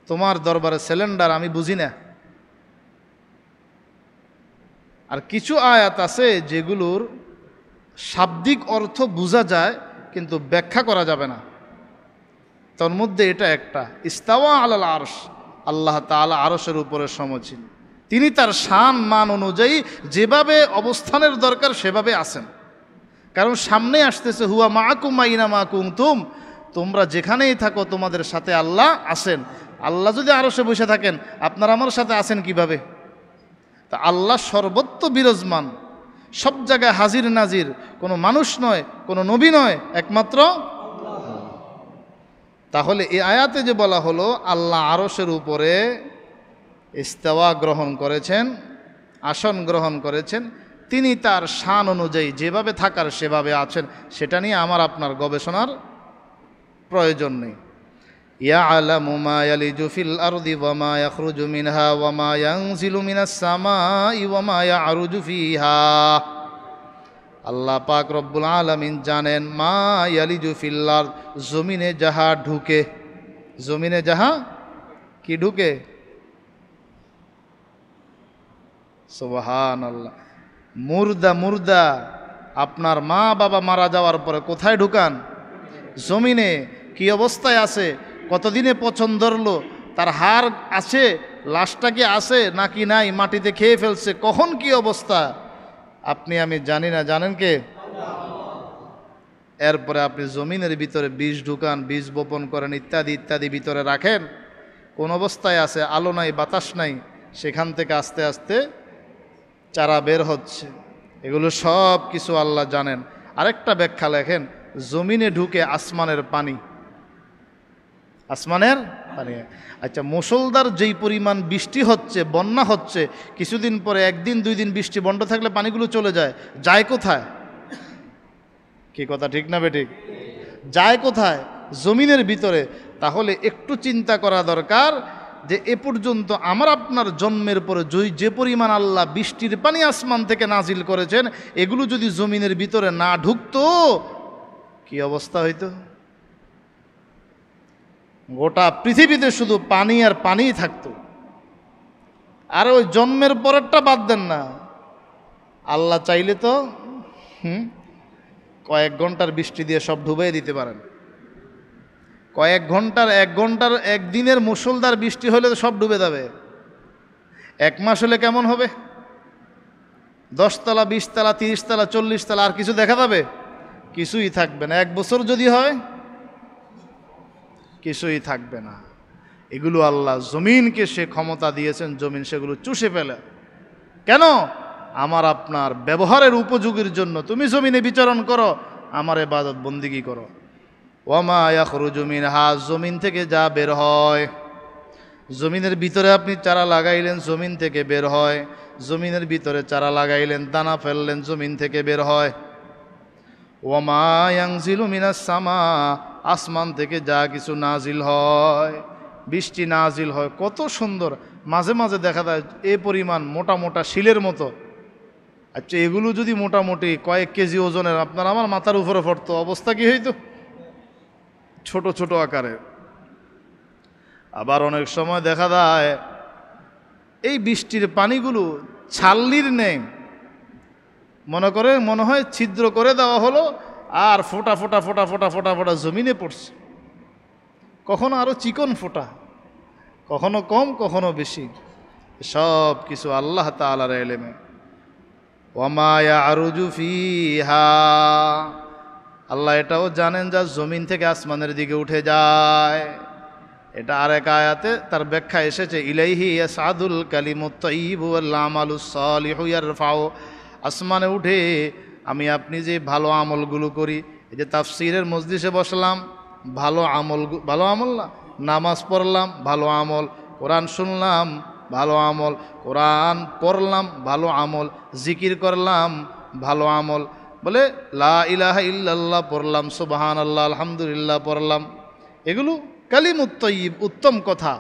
তোমার দরবারে সিলিন্ডার আমি বুঝি না। আর কিছু আয়াত আছে যেগুলোর শাব্দিক অর্থ বোঝা যায় কিন্তু ব্যাখ্যা করা যাবে না, তার মধ্যে এটা একটা। ইস্তাওয়া আলাল আরশ, আল্লাহ তাআলা আরশের উপরে সমচিন, তিনি তার শান মান অনুযায়ী যেভাবে অবস্থানের দরকার সেভাবে আছেন। কারণ সামনে আসতেছে হুয়া মাআকুম আইনা মা কুনতুম, তোমরা যেখানেই থাকো তোমাদের সাথে আল্লাহ আছেন। আল্লাহ যদি আরশে বসে থাকেন, আপনারা আমার সাথে আছেন কিভাবে? তা আল্লাহ সর্বত্র বিরাজমান, সব জায়গায় হাজির নাজির, কোনো মানুষ নয়, কোনো নবী নয়, একমাত্র। তাহলে এই আয়াতে যে বলা হলো আল্লাহ আরশের উপরে ইস্তাওয়া গ্রহণ করেছেন, আসন গ্রহণ করেছেন, তিনি তার শান অনুযায়ী যেভাবে থাকার সেভাবে আছেন, সেটা নিয়ে আমার আপনার গবেষণার প্রয়োজন নেই। ইয়ালামু মা ইয়ালিজু ফিল আরদি ওয়া মা ইয়াখরুজু মিনহা ওয়া মা ইয়ানজিলু মিনাস সামাই ওয়া মা ইয়ারুজু ফিহা, আল্লাহ পাক রব্বুল আলামিন জানেন মা ইয়ালিজু ফিল আরদ, জমিনে যাহা ঢুকে, জমিনে যাহা কি ঢুকে, সুবহানাল্লাহ। মুর্দা আপনার মা বাবা মারা যাওয়ার পরে কোথায় ঢুকান? জমিনে। কি অবস্থায় আছে, কতদিনে পচন ধরলো, তার হাড় আছে, লাশটা কি আছে নাকি নাই, মাটিতে খেয়ে ফেলছে, কখন কি অবস্থা আপনি আমি জানি না, জানেন কে? এরপরে আপনি জমিনের ভিতরে বীজ ঢুকান, বীজ বপন করেন, ইত্যাদি ইত্যাদি ভিতরে রাখেন, কোন অবস্থায় আছে, আলো নাই বাতাস নাই, সেখান থেকে আস্তে আস্তে চারা বের হচ্ছে, এগুলো সব কিছু আল্লাহ জানেন। আরেকটা ব্যাখ্যা লেখেন, জমিনে ঢুকে আসমানের পানি, আসমানের পানি। আচ্ছা, মুষলধার যেই পরিমাণ বৃষ্টি হচ্ছে, বন্যা হচ্ছে, কিছুদিন পরে একদিন দুই দিন বৃষ্টি বন্ধ থাকলে পানিগুলো চলে যায়, যায় কোথায়? কি কথা ঠিক না বেঠিক? যায় কোথায়? জমিনের ভিতরে। তাহলে একটু চিন্তা করা দরকার যে এ পর্যন্ত আমার আপনার জন্মের পরে যে পরিমাণ আল্লাহ বৃষ্টির পানি আসমান থেকে নাজিল করেছেন, এগুলো যদি জমিনের ভিতরে না ঢুকতো কি অবস্থা হইতো? গোটা পৃথিবীতে শুধু পানি আর পানিই থাকতো। আর ওই জন্মের পরেরটা বাদ দেন না, আল্লাহ চাইলে তো কয়েক ঘন্টার বৃষ্টি দিয়ে সব ডুবিয়ে দিতে পারেন। কয়েক ঘন্টার, এক ঘন্টার, একদিনের মুষলধার বৃষ্টি হলে তো সব ডুবে যাবে। এক মাস হলে কেমন হবে? 10 তলা, 20 তলা, 30 তলা, 40 তলা, আর কিছু দেখা যাবে? কিছুই থাকবে না। 1 বছর যদি হয় কিছুই থাকবে না। এগুলো আল্লাহ জমিনকে সে ক্ষমতা দিয়েছেন, জমিন সেগুলো চুষে ফেলে। কেন? আমার আপনার ব্যবহারের উপযোগীর জন্য। তুমি জমিনে বিচরণ করো, আমার ইবাদত বন্দিগি করো। ওয়ামা ইয়াখরুজু মিনহা, জমিন থেকে যা বের হয়, জমিনের ভিতরে আপনি চারা লাগাইলেন, জমিন থেকে বের হয়। জমিনের ভিতরে চারা লাগাইলেন, দানা ফেললেন, জমিন থেকে বের হয়। ওয়ামা ইয়ানজিলু মিনাস সামা, আসমান থেকে যা কিছু নাজিল হয়, বৃষ্টি নাজিল হয়, কত সুন্দর। মাঝে মাঝে দেখা যায় এ পরিমাণ মোটা মোটা শিলের মতো। আচ্ছা, এগুলো যদি মোটামুটি কয়েক কেজি ওজনের আপনার আমার মাথার উপরে পড়তো, অবস্থা কি হইতো? ছোট ছোট আকারে। আবার অনেক সময় দেখা যায় এই বৃষ্টির পানিগুলো ছাল্লির নেই, মনে হয় ছিদ্র করে দেওয়া হলো, আর ফোঁটা ফোঁটা ফোঁটা ফোঁটা ফোঁটা ফোঁটা জমিনে পড়ছে। কখনো আরো চিকন ফোঁটা, কখনো কম, কখনো বেশি। সব কিছু আল্লাহ তাআলার ইলমে। ওয়া মা ইয়ারুজু ফিহা, আল্লাহ এটাও জানেন যা জমিন থেকে আসমানের দিকে উঠে যায়। এটা আরেক আয়াতে তার ব্যাখ্যা এসেছে, ইলাইহি ইয়াসআদুল কালিমুত তাইয়্যিবু ওয়াল আমালুস সালিহু ইয়ারফাউ। আসমানে উঠে আমি আপনি যে ভালো আমলগুলো করি, এই যে তাফসীরের মজলিসে বসলাম, ভালো আমল না, নামাজ পড়লাম ভালো আমল, কোরআন শুনলাম ভালো আমল, কোরআন পড়লাম ভালো আমল, জিকির করলাম ভালো আমল, বলে লা ইলাহা ইল্লাল্লাহ পড়লাম, সুবহানাল্লাহ, আলহামদুলিল্লাহ পড়লাম, এগুলো কালিমুত তাইয়্যিব, উত্তম কথা।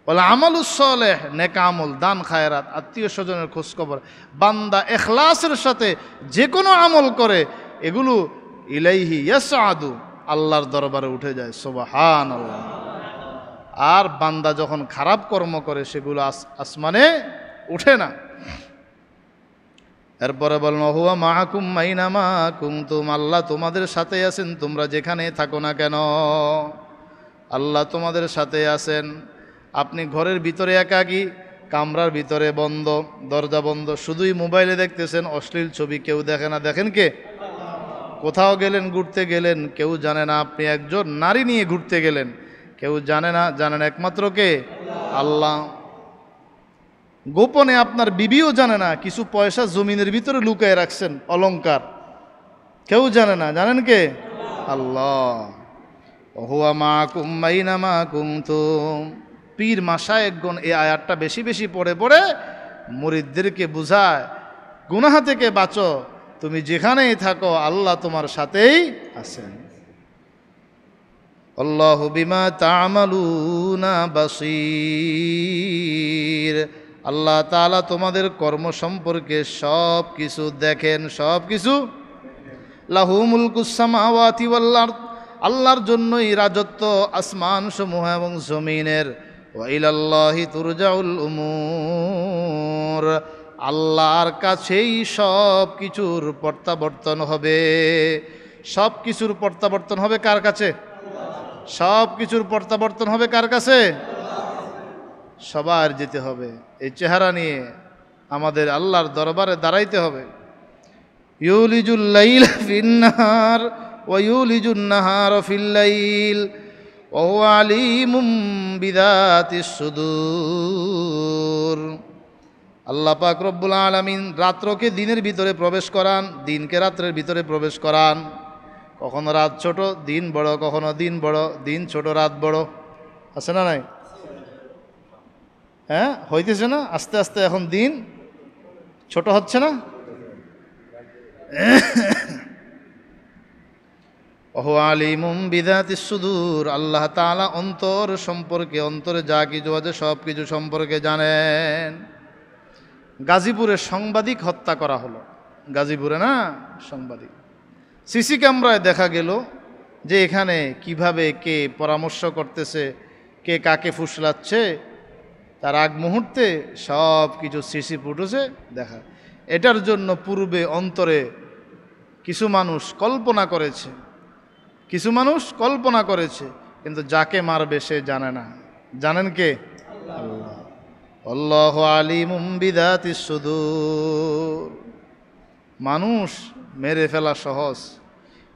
বলে আমালুস সালেহ, নেক আমল, দান খায়রাত, আত্মীয় স্বজনের খোঁজখবর, বান্দা ইখলাসের সাথে যে কোনো আমল করে, এগুলো ইলাইহি ইয়াসআদু, আল্লাহর দরবারে উঠে যায়, সুবহানাল্লাহ। আর বান্দা যখন খারাপ কর্ম করে সেগুলো আসমানে উঠে না। এরপরে বলেন হুয়া মাআকুম মাইনামা কুনতুম, আল্লাহ তোমাদের সাথে আছেন তোমরা যেখানে থাকো না কেন। আল্লাহ তোমাদের সাথে আছেন। আপনি ঘরের ভিতরে একাকী, কামরার ভিতরে বন্ধ, দরজা বন্ধ, শুধুই মোবাইলে দেখতেছেন অশ্লীল ছবি, কেউ দেখে না, দেখেন কে? কোথাও গেলেন, ঘুরতে গেলেন, কেউ জানে না আপনি একজন নারী নিয়ে ঘুরতে গেলেন, কেউ জানে না, জানেন একমাত্র কে? আল্লাহ। গোপনে আপনার বিবিও জানে না, কিছু পয়সা জমিনের ভিতরে লুকায় রাখছেন, অলংকার, কেউ জানে না, জানেন কে? আল্লাহ। ওহুয়া মাআকুম মাইনামা কুনতুম। পীর মাশায়েখগণ এই আয়াতটা বেশি বেশি পড়ে পড়ে মুরিদদেরকে বুঝায়, গুনাহ থেকে বাঁচো, তুমি যেখানেই থাকো আল্লাহ তোমার সাথেই আছেন। আল্লাহু বিমা তা'মালুনা বাসীর। আল্লাহ তাআলা তোমাদের কর্ম সম্পর্কে সব কিছু দেখেন, সব কিছু। লাহু মুলকুস সামাওয়াতি ওয়াল আরদ, আল্লাহর জন্যই রাজত্ব আসমান সমূহ এবং জমিনের। ওয়া ইলাল্লাহি তুরজাউল উমুর, আল্লাহর কাছেই সব কিছুর প্রত্যাবর্তন হবে। সব কিছুর প্রত্যাবর্তন হবে কার কাছে? সব কিছুর প্রত্যাবর্তন হবে কার কাছে? সবার যেতে হবে। এই চেহারা নিয়ে আমাদের আল্লাহর দরবারে দাঁড়াইতে হবে। ইউলিজুল লাইলা ফিন নাহার ওয়া ইউলিজুন নাহারা ফিল লাইল ওয়া হুয়া আলিমুম বিযাতিস সুদূর। আল্লাহ পাক রব্বুল আলামিন রাত্রকে দিনের ভিতরে প্রবেশ করান, দিনকে রাত্রের ভিতরে প্রবেশ করান। কখনো রাত ছোট দিন বড়, কখনো দিন বড় দিন ছোট রাত বড়, আছে না নাই? হ্যাঁ, হইতেছে না? আস্তে আস্তে এখন দিন ছোট হচ্ছে না? ওহু আলিমুম বিযাতিস সুদূর, আল্লাহ তাআলা অন্তর সম্পর্কে, অন্তরে যা কিছু আছে সব কিছু সম্পর্কে জানেন। গাজীপুরে সাংবাদিক হত্যা করা হলো, গাজীপুরে না, সাংবাদিক। সিসি ক্যামেরায় দেখা গেল যে এখানে কিভাবে কে পরামর্শ করতেছে, কে কাকে ফুসলাচ্ছে, তার আগ মুহূর্তে সব কিছু সিসি ফুটেজে দেখা। এটার জন্য পূর্বে অন্তরে কিছু মানুষ কল্পনা করেছে, কিছু মানুষ কল্পনা করেছে, কিন্তু যাকে মারবে সে জানে না। জানেন কে? আল্লাহ। আল্লাহু আলিমুম বিযাতিস সুদূর। মানুষ মেরে ফেলা সহজ,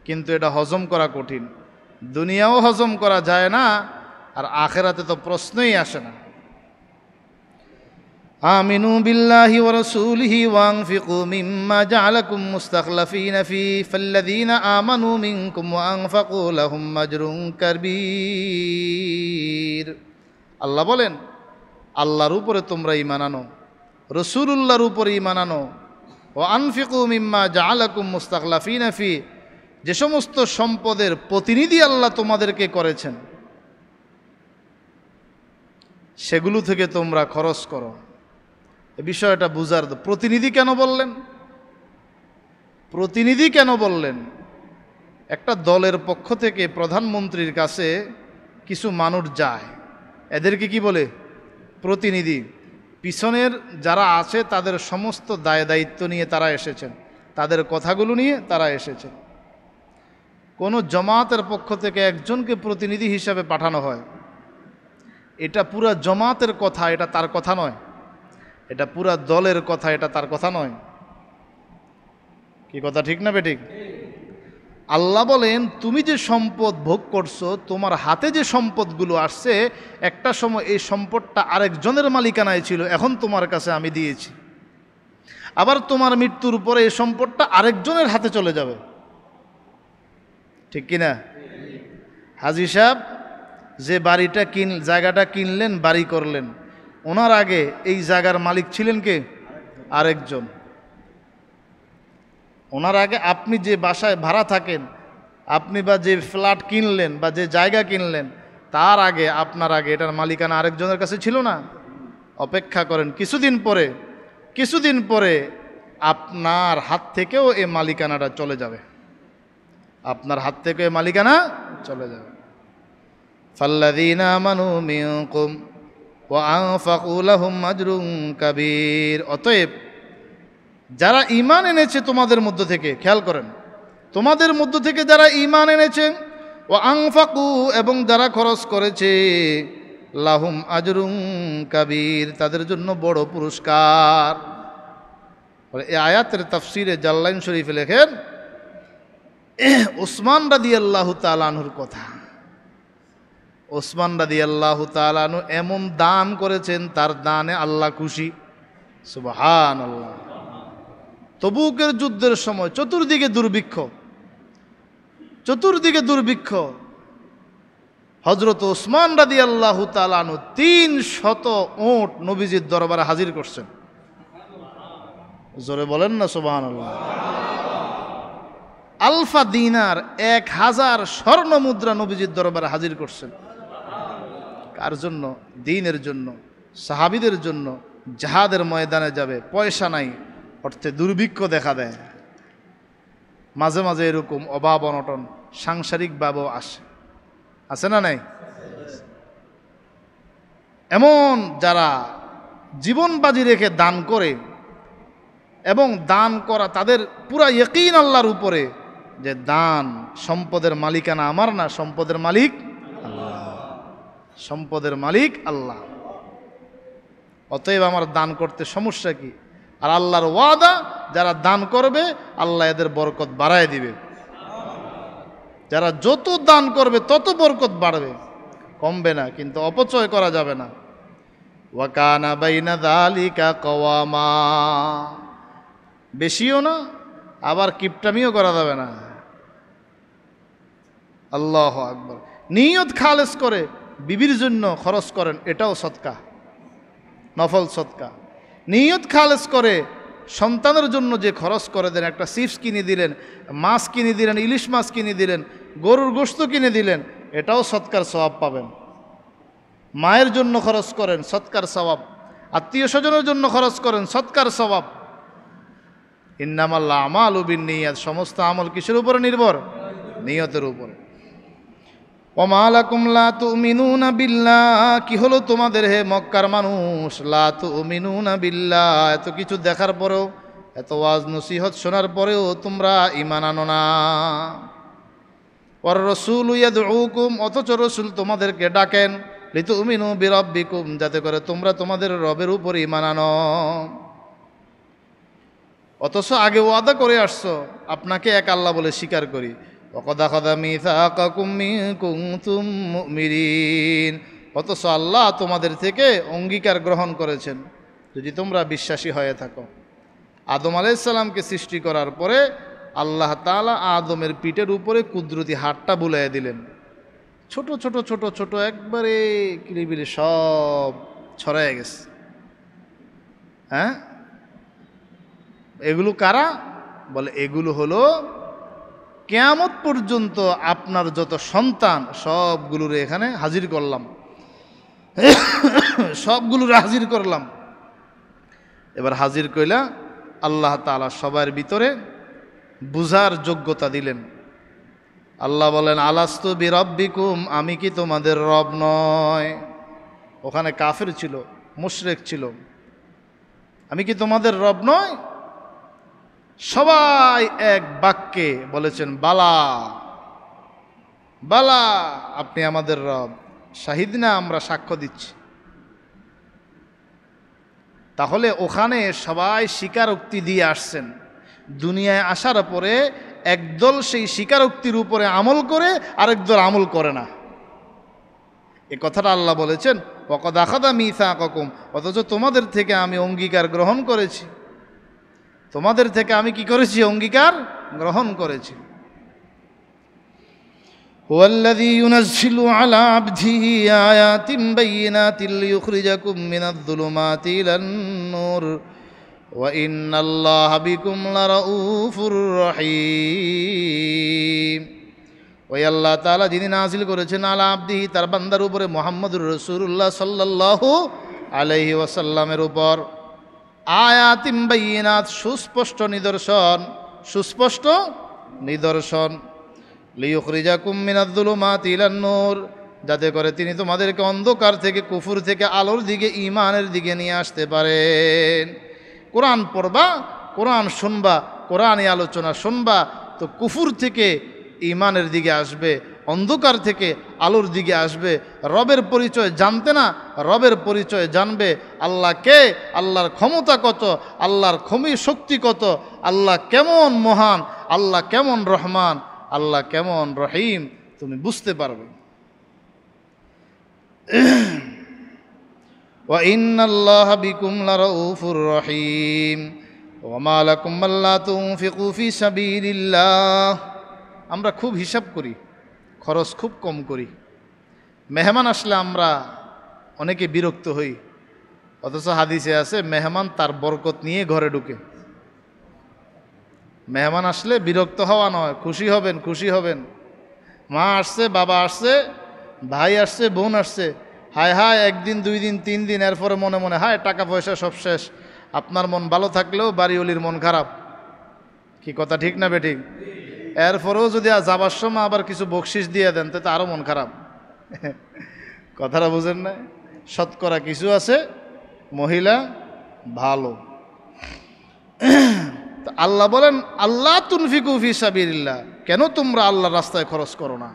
কিন্তু এটা হজম করা কঠিন। দুনিয়াও হজম করা যায় না, আর আখিরাতে তো প্রশ্নই আসে না। আমিনু বিল্লাহি ওয়া রাসূলিহি ওয়া আনফিকু মিম্মা জাআলাকুম মুস্তাখলাফিনা ফি ফাল্লাযীনা আমানু মিনকুম ওয়া আনফাকু লাহুম আজরুন কাবীর। আল্লাহ বলেন, আল্লাহর উপরে তোমরা ঈমান আনো, রাসূলুল্লাহর উপরে ঈমান আনো, ওয়া আনফিকু মিম্মা জাআলাকুম মুস্তাখলাফিনা ফি, যে সমস্ত সম্পদের প্রতিনিধি আল্লাহ তোমাদেরকে করেছেন সেগুলো থেকে তোমরা খরচ করো। এই বিষয়টা বুঝার। প্রতিনিধি কেন বললেন? প্রতিনিধি কেন বললেন? একটা দলের পক্ষ থেকে প্রধানমন্ত্রীর কাছে কিছু মানুষ যায়, এদেরকে কি বলে? প্রতিনিধি। পিছনের যারা আছে তাদের সমস্ত দায় দায়িত্ব নিয়ে তারা এসেছেন, তাদের কথাগুলো নিয়ে তারা এসেছেন। কোনো জমাতের পক্ষ থেকে একজনকে প্রতিনিধি হিসাবে পাঠানো হয়, এটা পুরা জমাতের কথা, এটা তার কথা নয়। এটা পুরা দলের কথা, এটা তার কথা নয়। কি কথা ঠিক না বেঠিক? আল্লাহ বলেন তুমি যে সম্পদ ভোগ করছো, তোমার হাতে যে সম্পদগুলো আসছে, একটা সময় এই সম্পদটা আরেকজনের মালিকানায় ছিল, এখন তোমার কাছে আমি দিয়েছি। আবার তোমার মৃত্যুর পরে এই সম্পদটা আরেকজনের হাতে চলে যাবে, ঠিক কিনা? হাজী সাহেব যে জায়গাটা কিনলেন, বাড়ি করলেন, ওনার আগে এই জায়গার মালিক ছিলেন কে? আরেকজন। ওনার আগে আপনি যে বাসায় ভাড়া থাকেন, আপনি বা যে ফ্ল্যাট কিনলেন বা যে জায়গা কিনলেন, তার আগে আপনার আগে এটার মালিকানা আরেকজনের কাছে ছিল না? অপেক্ষা করেন, কিছুদিন পরে আপনার হাত থেকেও এই মালিকানাটা চলে যাবে, আপনার হাত থেকে এই মালিকানা চলে যাবে। ফাল্লাযীনা আমানু মিনকুম ওয়া আনফাকু লাহুম আজরুন কাবীর। অতএব যারা ঈমান এনেছে তোমাদের মধ্য থেকে, খেয়াল করেন, তোমাদের মধ্য থেকে যারা ঈমান এনেছে, ওয়া আনফাকু এবং যারা খরচ করেছে, লাহুম আজরুন কাবীর তাদের জন্য বড় পুরস্কার। এই আয়াতের তাফসিরে জাল্লাইন শরীফে লেখেন ওসমান রাদিয়াল্লাহু তাআলা আনহুর কথা। ওসমান রাদিয়াল্লাহু তাআলা আনহু এমন দান করেছেন, তার দানে আল্লাহ খুশি। সুবহানাল্লাহ। তবুকের যুদ্ধের সময় চতুর্দিকে দুর্ভিক্ষ, হযরত ওসমান রাদিয়াল্লাহু তাআলা আনহু 300 উট নবীজির দরবারে হাজির করছেন। জোরে বলেন না সুবহানাল্লাহ। আলফা দিনার 1000 স্বর্ণ মুদ্রা নবীজির দরবারে হাজির করছেন। কার জন্য? দ্বীনের জন্য, সাহাবীদের জন্য। জিহাদের ময়দানে যাবে, পয়সা নাই, অর্থে দুর্ভিক্ষ দেখা দেয়। মাঝে মাঝে এরকম অভাব অনটন সাংসারিকভাবেও আছে না নাই? এমন যারা জীবন বাজি রেখে দান করে, এবং দান করা তাদের পুরা ইয়াকিন আল্লাহর উপরে, যে দান সম্পদের মালিকানা আমার না, সম্পদের মালিক আল্লাহ, সম্পদের মালিক আল্লাহ। অতএব আমার দান করতে সমস্যা কি? আর আল্লাহর ওয়াদা, যারা দান করবে আল্লাহ এদের বরকত বাড়ায় দিবে। যারা যত দান করবে তত বরকত বাড়বে, কমবে না। কিন্তু অপচয় করা যাবে না। ওয়া কানা বাইনা যালিকা কওয়ামা, বেশিও না আবার কিপটামিও করা যাবে না। আল্লাহু আকবার। নিয়ত খালেস করে বিবির জন্য খরচ করেন, এটাও সদকা, নফল সদকা। নিয়ত খালেস করে সন্তানের জন্য যে খরচ করে দেন, একটা চিপস কিনে দিলেন, মাছ কিনে দিলেন, ইলিশ মাছ কিনে দিলেন, গরুর গোশত কিনে দিলেন, এটাও সদকার সওয়াব পাবেন। মায়ের জন্য খরচ করেন, সদকার সওয়াব। আত্মীয় স্বজনের জন্য খরচ করেন, সদকার সওয়াব। ইন্নামাল আমালু বিন্নিয়াত, সমস্ত আমল কিসের উপরে নির্ভর? নিয়তের উপরে। ওমা লাকুম লা তুমিনুনা বিল্লাহ, কি হলো তোমাদের হে মক্কার মানুষ, লা তুমিনুনা বিল্লাহ, এত কিছু দেখার পরেও, এত ওয়াজ নসিহত শোনার পরেও তোমরা ঈমান আনো না। ওয়ার রাসূলু ইয়াদউকুম, অথচ রাসূল তোমাদেরকে ডাকেন, লিতুমিনু বিরাব্বিকুম, যাতে করে তোমরা তোমাদের রবের উপর ঈমান আনো। অথচ আগে ওয়াদা করে আসছো আপনাকে এক আল্লাহ বলে স্বীকার করি। ওয়াকাদ আখাযা মিসাকাকুম ইন কুনতুম মুমিনিন, অথচ আল্লাহ তোমাদের থেকে অঙ্গীকার গ্রহণ করেছেন যদি তোমরা বিশ্বাসী হয়ে থাকো। আদম আলাইহিস সালামকে সৃষ্টি করার পরে আল্লাহ তাআলা আদমের পিঠের উপরে কুদরতি হাতটা বুলাইয়া দিলেন। ছোট ছোট ছোট ছোট একবারে কিলিবিলি সব ছড়ায় গেছে। হ্যাঁ, এগুলো কারা? বলে এগুলো হলো কিয়ামত পর্যন্ত আপনার যত সন্তান, সবগুলোর এখানে হাজির করলাম, সবগুলোর হাজির করলাম। এবার হাজির কইলা আল্লাহ তাআলা সবার ভিতরে বুঝার যোগ্যতা দিলেন। আল্লাহ বলেন, আলাস্তু বিরাব্বিকুম, আমি কি তোমাদের রব নয়? ওখানে কাফের ছিল, মুশরিক ছিল। আমি কি তোমাদের রব নয়? সবাই এক বাক্যে বলেছেন, বালা বালা, আপনি আমাদের রব। শাহিদ না, আমরা সাক্ষ্য দিচ্ছি। তাহলে ওখানে সবাই স্বীকারোক্তি দিয়ে আসছেন। দুনিয়ায় আসার পরে একদল সেই স্বীকারোক্তির উপরে আমল করে আরেক দল আমল করে না। এ কথাটা আল্লাহ বলেছেন, ওয়াকাদ আখাযা মিসাকাকুম, অথচ তোমাদের থেকে আমি অঙ্গীকার গ্রহণ করেছি। তোমাদের থেকে আমি কি করেছি? অঙ্গীকার গ্রহণ করেছি। হুয়াল্লাযী ইউনাজ্জিলু আলা আবদিহি আয়াতিন বাইয়িনাতিন লিয়ুখরিজাকুম মিনায-যুলুমাতি ইলান-নূর ওয়া ইন্নাল্লাহা বিকুম লারাউফুর রহিম। ওই আল্লাহ তাআলা যিনি নাযিল করেছেন আলা আবদিহি, তার বান্দার উপরে, মুহাম্মদুর রাসূলুল্লাহ সাল্লাল্লাহু আলাইহি ওয়াসাল্লামের উপর, আয়াতিম বাইয়িনাত, সুস্পষ্ট নিদর্শন, সুস্পষ্ট নিদর্শন, লিয়ুখরিজাকুম মিনায-যুলুমাতি ইলান-নূর, যাতে করে তিনি তোমাদেরকে অন্ধকার থেকে, কুফর থেকে আলোর দিকে, ঈমানের দিকে নিয়ে আসতে পারেন। কোরআন পড়বা, কোরআন শুনবা, কোরআনী আলোচনা শুনবা, তো কুফর থেকে ঈমানের দিকে আসবে, অন্ধকার থেকে আলোর দিকে আসবে। রবের পরিচয় জানতে না, রবের পরিচয় জানবে। আল্লাহ কে, আল্লাহর ক্ষমতা কত, আল্লাহর শক্তি কত, আল্লাহ কেমন মহান, আল্লাহ কেমন রহমান, আল্লাহ কেমন রহিম, তুমি বুঝতে পারবে। ওয়া ইন্নাল্লাহা বিকুম লারাউফুর রহিম ওয়া মা লাকুম আল্লা তুনফিকু ফি সাবিলিল্লাহ। আমরা খুব হিসাব করি, খরচ খুব কম করি। মেহমান আসলে আমরা অনেকে বিরক্ত হই, অথচ হাদিসে আছে মেহমান তার বরকত নিয়ে ঘরে ঢুকে। মেহমান আসলে বিরক্ত হওয়া নয়, খুশি হবেন, খুশি হবেন। মা আসছে, বাবা আসছে, ভাই আসছে, বোন আসছে, হায় হায় একদিন, 2 দিন, 3 দিন, এরপরে মনে মনে হায় টাকা পয়সা সব শেষ। আপনার মন ভালো থাকলেও বাড়িওয়ালির মন খারাপ। কি কথা ঠিক না বেঠিক? এরপরেও যদি যাবার সময় আবার কিছু বকশিস দিয়ে দেন, তো আরও মন খারাপ। কথাটা বুঝেন না? শতকরা কিছু আছে মহিলা ভালো। আল্লাহ বলেন, আল্লাহ তুনফিকু ফি সাবিলিল্লাহ, কেন তোমরা আল্লাহর রাস্তায় খরচ করো না?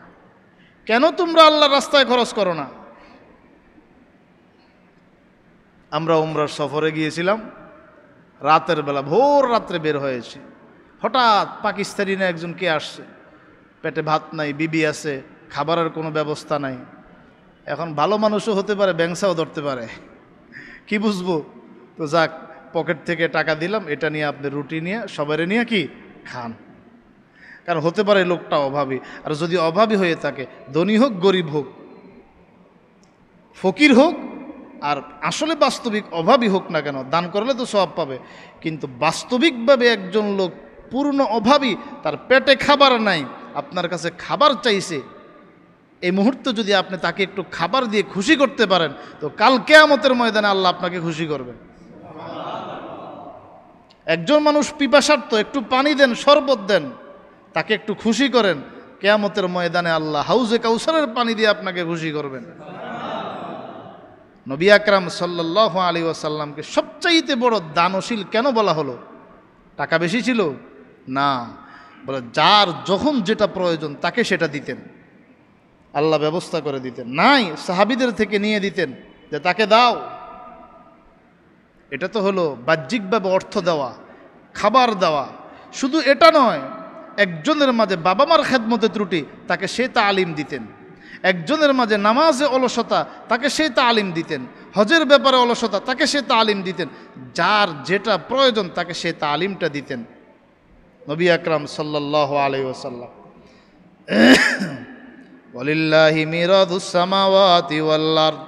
কেন তোমরা আল্লাহর রাস্তায় খরচ করো না? আমরা উমরার সফরে গিয়েছিলাম, রাতের বেলা, ভোর রাত্রে বের হয়েছি। হঠাৎ পাকিস্তানি না একজন কে আসছে, পেটে ভাত নাই, বিবি আছে, খাবারের কোনো ব্যবস্থা নাই। এখন ভালো মানুষও হতে পারে, ব্যাংসাও ধরতে পারে, কি বুঝবো? তো যাক, পকেট থেকে টাকা দিলাম, এটা নিয়ে আপনি রুটি নিয়ে সবারে নিয়ে কি খান। কারণ হতে পারে লোকটা অভাবী, আর যদি অভাবী হয়ে থাকে, ধনী হোক গরিব হোক, ফকির হোক আর আসলে বাস্তবিক অভাবী হোক না কেন, দান করলে তো সওয়াব পাবে। কিন্তু বাস্তবিকভাবে একজন লোক পূর্ণ অভাবী, তার পেটে খাবার নাই, আপনার কাছে খাবার চাইছে, এই মুহূর্তে যদি আপনি তাকে একটু খাবার দিয়ে খুশি করতে পারেন, তো কাল কিয়ামতের ময়দানে আল্লাহ আপনাকে খুশি করবেন। একজন মানুষ পিপাসার্থ, একটু পানি দেন, শরবত দেন, তাকে একটু খুশি করেন, কিয়ামতের ময়দানে আল্লাহ হাউজে কাউসারের পানি দিয়ে আপনাকে খুশি করবেন। নবী আকরাম সাল্লাল্লাহু আলাইহি ওয়াসাল্লামকে সবচাইতে বড় দানশীল কেন বলা হলো? টাকা বেশি ছিল না, বলে যার যখন যেটা প্রয়োজন তাকে সেটা দিতেন, আল্লাহ ব্যবস্থা করে দিতেন। নাই, সাহাবীদের থেকে নিয়ে দিতেন যে তাকে দাও। এটা তো হলো বাহ্যিকভাবে অর্থ দেওয়া, খাবার দেওয়া। শুধু এটা নয়, একজনের মাঝে বাবা মার খেদমতে ত্রুটি, তাকে সে তালিম দিতেন। একজনের মাঝে নামাজে অলসতা, তাকে সে তালিম দিতেন। হজের ব্যাপারে অলসতা, তাকে সে তালিম দিতেন। যার যেটা প্রয়োজন তাকে সে তালিমটা দিতেন নবী আকরাম সাল্লাল্লাহু আলাইহি ওয়াসাল্লাম। ওয়ালিল্লাহি মিরাদুস সামাওয়াতি ওয়াল আরদ।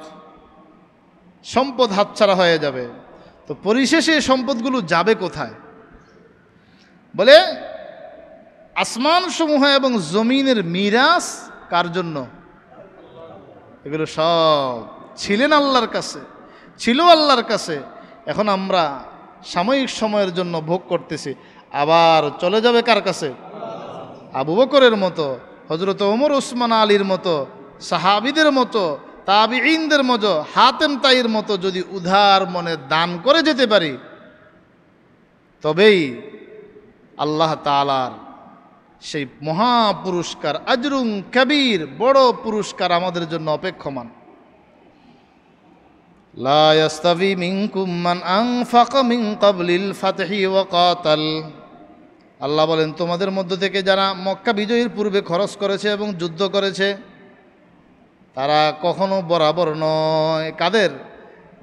সম্পদ হাতছাড়া হয়ে যাবে, তো পরিশেষে সম্পদগুলো যাবে কোথায়? বলে আসমান সমূহ এবং জমিনের মিরাস কার জন্য? এগুলো সব ছিলেন আল্লাহর কাছে, ছিল আল্লাহর কাছে। এখন আমরা সাময়িক সময়ের জন্য ভোগ করতেছি, আবার চলে যাবে কার কাছে? আবু বকরের মতো, হযরত ওমর ওসমান আলীর মতো, সাহাবীদের মতো, তাবিঈনদের মতো, হাতেম তাইর মতো যদি উদার মনে দান করে যেতে পারি, তবেই আল্লাহ তাআলার সেই মহা পুরস্কার, আজরুন কবীর, বড় পুরস্কার আমাদের জন্য অপেক্ষমান। লা ইয়াস্তাবি মিনকুম মান আনফাকা মিন ক্বাবলিল ফাতহি ওয়া কাতাল আল্লাহ বলেন, তোমাদের মধ্য থেকে যারা মক্কা বিজয়ীর পূর্বে খরচ করেছে এবং যুদ্ধ করেছে তারা কখনো বরাবর নয়। কাদের?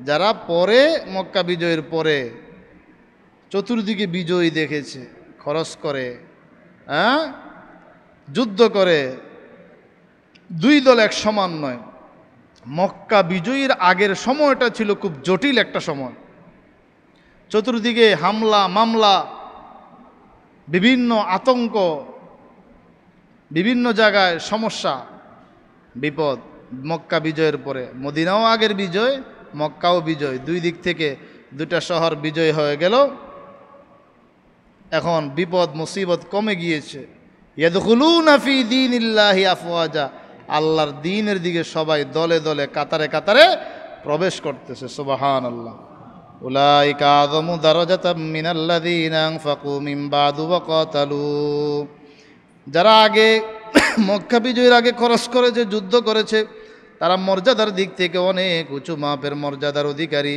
যারা পরে মক্কা বিজয়ের পরে চতুর্দিকে বিজয়ী দেখেছে, খরচ করে, হ্যাঁ, যুদ্ধ করে, দুই দল এক সমান নয়। মক্কা বিজয়ীর আগের সময়টা ছিল খুব জটিল একটা সময়। চতুর্দিকে হামলা মামলা, বিভিন্ন আতঙ্ক, বিভিন্ন জায়গায় সমস্যা বিপদ। মক্কা বিজয়ের পরে মদিনাও আগের বিজয়, মক্কাও বিজয়, দুই দিক থেকে দুটা শহর বিজয় হয়ে গেল। এখন বিপদ মুসিবত কমে গিয়েছে। ইয়াদখুলুনা ফি দীনিল্লাহি আফওয়াজা, আল্লাহর দ্বীনের দিকে সবাই দলে দলে কাতারে কাতারে প্রবেশ করতেছে। সুবহানাল্লাহ। উলাইকা আযমু দারাজাতাম মিনাল্লাযীনা আনফাকু মিন বাদু ওয়া কাতালু, যারা আগে মক্কা বিজয়ের আগে খরচ করেছে, যুদ্ধ করেছে, তারা মর্যাদার দিক থেকে অনেক উঁচু মাপের মর্যাদার অধিকারী।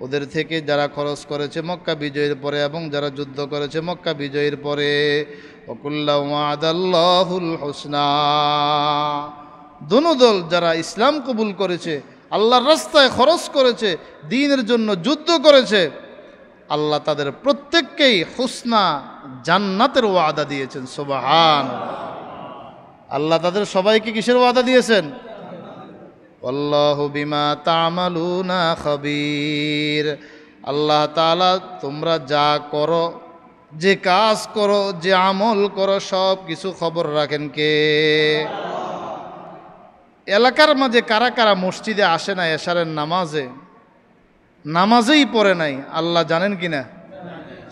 ওদের থেকে যারা খরচ করেছে মক্কা বিজয়ের পরে এবং যারা যুদ্ধ করেছে মক্কা বিজয়ের পরে, ওয়াকুল্লা ওয়াদাল্লাহুল হুসনা, দোনো দল যারা ইসলাম কবুল করেছে, আল্লাহর রাস্তায় খরচ করেছে, দ্বীনের জন্য যুদ্ধ করেছে, আল্লাহ তাদের প্রত্যেককেই হুসনা জান্নাতের ওয়াদা দিয়েছেন। সুবহানাল্লাহ। আল্লাহ তাদের সবাইকে কিসের ওয়াদা দিয়েছেন? আল্লাহু বিমা তা'মালুনা খাবীর, আল্লাহ তাআলা তোমরা যা করো, যে কাজ করো, যে আমল করো, সব কিছু খবর রাখেন কে? এলাকার মাঝে কারা কারা মসজিদে আসে না এশারের নামাজেই পড়ে নাই, আল্লাহ জানেন কিনা?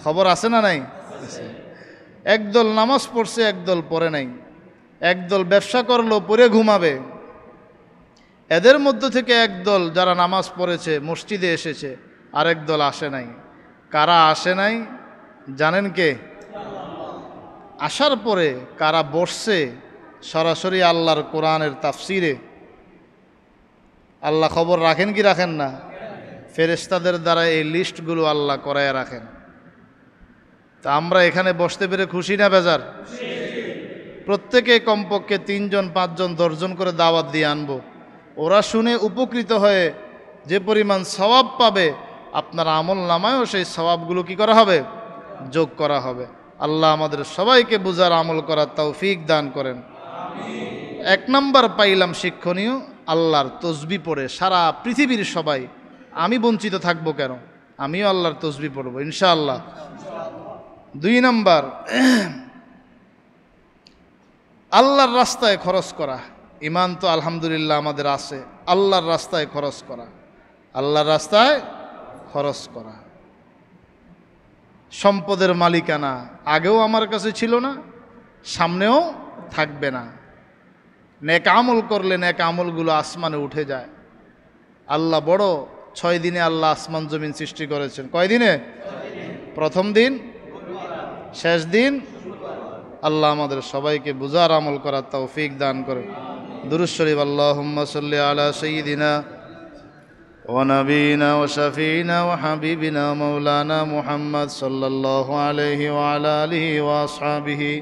খবর আছে না নাই? একদল নামাজ পড়ছে, একদল পড়ে নাই। একদল ব্যবসা করলো, পড়ে ঘুমাবে। এদের মধ্য থেকে একদল যারা নামাজ পড়েছে মসজিদে এসেছে, আরেক দল আসে নাই। কারা আসে নাই জানেন কে? আসার পরে কারা বসছে সরাসরি আল্লাহর কোরআনের তাফসিরে, আল্লাহ খবর রাখেন কি রাখেন না? ফেরেশতাদের দ্বারা এই লিস্টগুলো আল্লাহ করায় রাখেন। তা আমরা এখানে বসতে পেরে খুশি না বেজার? প্রত্যেকে কমপক্ষে 3 জন 5 জন 10 জন করে দাওয়াত দিয়ে আনবো। ওরা শুনে উপকৃত হয়ে যে পরিমাণ সওয়াব পাবে, আপনার আমল নামায়ও সেই সওয়াবগুলো কি করা হবে? যোগ করা হবে। আল্লাহ আমাদের সবাইকে বুঝার আমল করার তৌফিক দান করেন। 1 নাম্বার পাইলাম শিক্ষণীয়, আল্লাহর তসবিহ পড়ে সারা পৃথিবীর সবাই, আমি বঞ্চিত থাকবো কেন? আমিও আল্লাহর তসবিহ পড়বো ইনশাআল্লাহ। 2 নাম্বার, আল্লাহর রাস্তায় খরচ করা। ইমান তো আলহামদুলিল্লাহ আমাদের আছে, আল্লাহর রাস্তায় খরচ করা, আল্লাহর রাস্তায় খরচ করা। সম্পদের মালিকানা আগেও আমার কাছে ছিল না, সামনেও থাকবে না। নেক আমল করলে নেক আমলগুলো আসমানে উঠে যায়। আল্লাহ বড়। 6 দিনে আল্লাহ আসমান জমিন সৃষ্টি করেছেন। কয় দিনে? প্রথম দিন, শেষ দিন। আল্লাহ আমাদের সবাইকে বুঝার আমল করার তৌফিক দান করে। দুরূদ শরীফ। আল্লাহুম্মা সাল্লি আলা সাইয়্যিদিনা ওয়া নাবিয়িনা ওয়া শাফিঈনা ওয়া হাবিবিনা মাওলানা মুহাম্মদ সাল্লাল্লাহু আলাইহি ওয়া আলা আলিহি ওয়া আসহাবিহি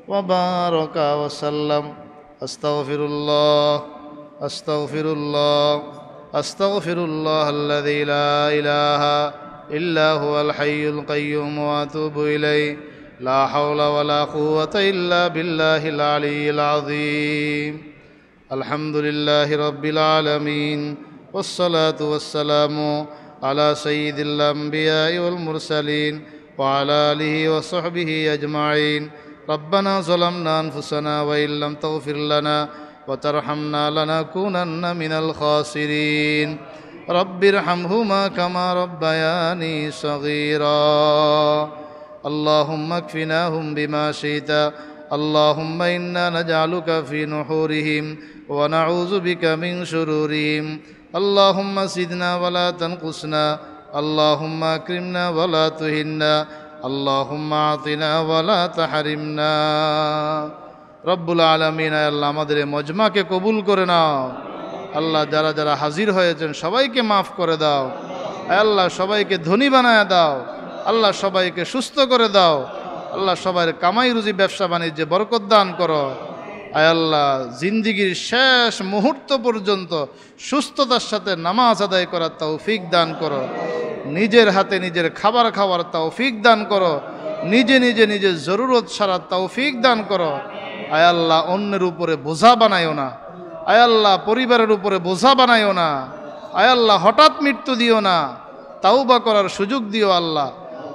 ওয়া বারাকা ওয়া সাল্লাম। আস্তাগফিরুল্লাহ আস্তাগফিরুল্লাহ আস্তাগফিরুল্লাহ আল্লাযী লা ইলাহা ইল্লা হুয়াল হাইয়ুল কাইয়্যুম ওয়া আতুবু ইলাইহি। লা হাওলা ওয়া লা কুওয়াতা ইল্লা বিল্লাহিল আলিয়্যিল আযীম। আলহামদুলিল্লাহি রাব্বিল আলামিন ওয়াসসালাতু ওয়াসসালামু আলা সাইয়্যিদিল আমবিয়াই ওয়াল মুরসালিন ওয়া আলা আলিহি ওয়া সাহবিহি আজমাইন। রব্বানা যালামনা আনফুসানা ওয়া ইল্লাম তাগফির লানা ওয়া তারহামনা লানাকুনান্না মিনাল খাসিরিন। রব্বিরহামহুমা কামা রব্বায়ানি সগীরা। আল্লাহুম্মা কফিনাহুম বিমা শি'তা। আল্লাহুম্মা ইন্না নাজআলুকা ফি নুহুরিহিম ওয়া নাউযু বিকা মিন শুরুরিহিম। আল্লাহুম্মা জিদনা ওয়া লা তানকুসনা। আল্লাহুম্মা আকরিমনা ওয়া লা তুহিন্না। আল্লাহুম্মা আতিনা ওয়া লা তাহরিমনা। রব্বুল আলামিন, আল্লাহ আমাদের এই মজমাকে কবুল করে নাও। আল্লাহ যারা যারা হাজির হয়েছেন সবাইকে মাফ করে দাও। আল্লাহ সবাইকে ধনী বানায় দাও। আল্লাহ সবাইকে সুস্থ করে দাও। আল্লাহ সবার কামাই রুজি ব্যবসা বাণিজ্যে বরকত দান করো। আয় আল্লাহ জিন্দিগির শেষ মুহূর্ত পর্যন্ত সুস্থতার সাথে নামাজ আদায় করার তৌফিক দান করো। নিজের হাতে নিজের খাবার খাওয়ার তৌফিক দান করো। নিজে নিজে নিজের জরুরত সারার তৌফিক দান করো। আয় আল্লাহ অন্যের উপরে বোঝা বানাইও না। আয় আল্লাহ পরিবারের উপরে বোঝা বানাইও না। আয় আল্লাহ হঠাৎ মৃত্যু দিও না, তাওবা করার সুযোগ দিও আল্লাহ।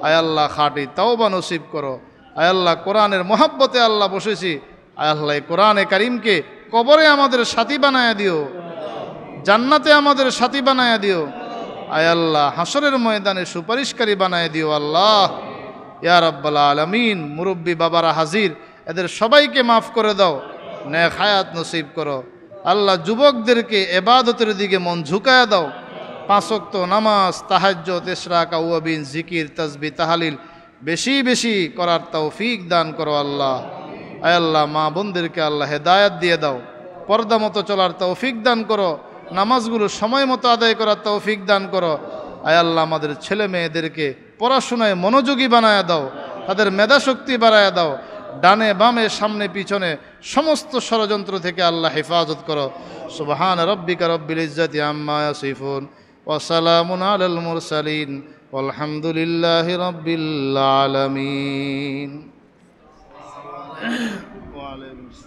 আয় আল্লাহ খাঁটি তাওবা নসিব করো। আয় আল্লাহ কোরআনের মহাব্বতে আল্লাহ বসেছি, আয় আল্লাহ কোরআনে কারিমকে কবরে আমাদের সাথী বানায়া দিও, জান্নাতে আমাদের সাথী বানায়া দিও। আয় আল্লাহ হাসরের ময়দানে সুপারিশকারী বানায় দিও আল্লাহ। ইয়া রাব্বাল আলামিন, মুরব্বী বাবারা হাজির, এদের সবাইকে মাফ করে দাও, নেক হায়াত নসিব করো আল্লাহ। যুবকদেরকে ইবাদতের দিকে মন ঝুঁকায়া দাও। 5 ওয়াক্ত নামাজ, তাহাজ্জুদ, ইশরাক, আওয়াবিন, জিকির, তাসবিহ, তাহলিল বেশি বেশি করার তৌফিক দান করো আল্লাহ। আয় আল্লাহ মা বোনদেরকে আল্লাহ হেদায়াত দিয়ে দাও, পর্দা মতো চলার তৌফিক দান করো, নামাজগুলো সময় মতো আদায় করার তৌফিক দান করো। আয় আল্লাহ আমাদের ছেলে মেয়েদেরকে পড়াশোনায় মনোযোগী বানায়া দাও, তাদের মেধাশক্তি বাড়ায়া দাও। ডানে বামে সামনে পিছনে সমস্ত ষড়যন্ত্র থেকে আল্লাহ হেফাজত করো। সুবহান রাব্বিকা রব্বিল ইজ্জাতি আম্মা ইয়াসিফুন ওয়া সালামুন আলাল মুরসালিন ওয়ালহামদুলিল্লাহি রাব্বিল আলামিন। ওয়া আলাইকুম আসসালাম।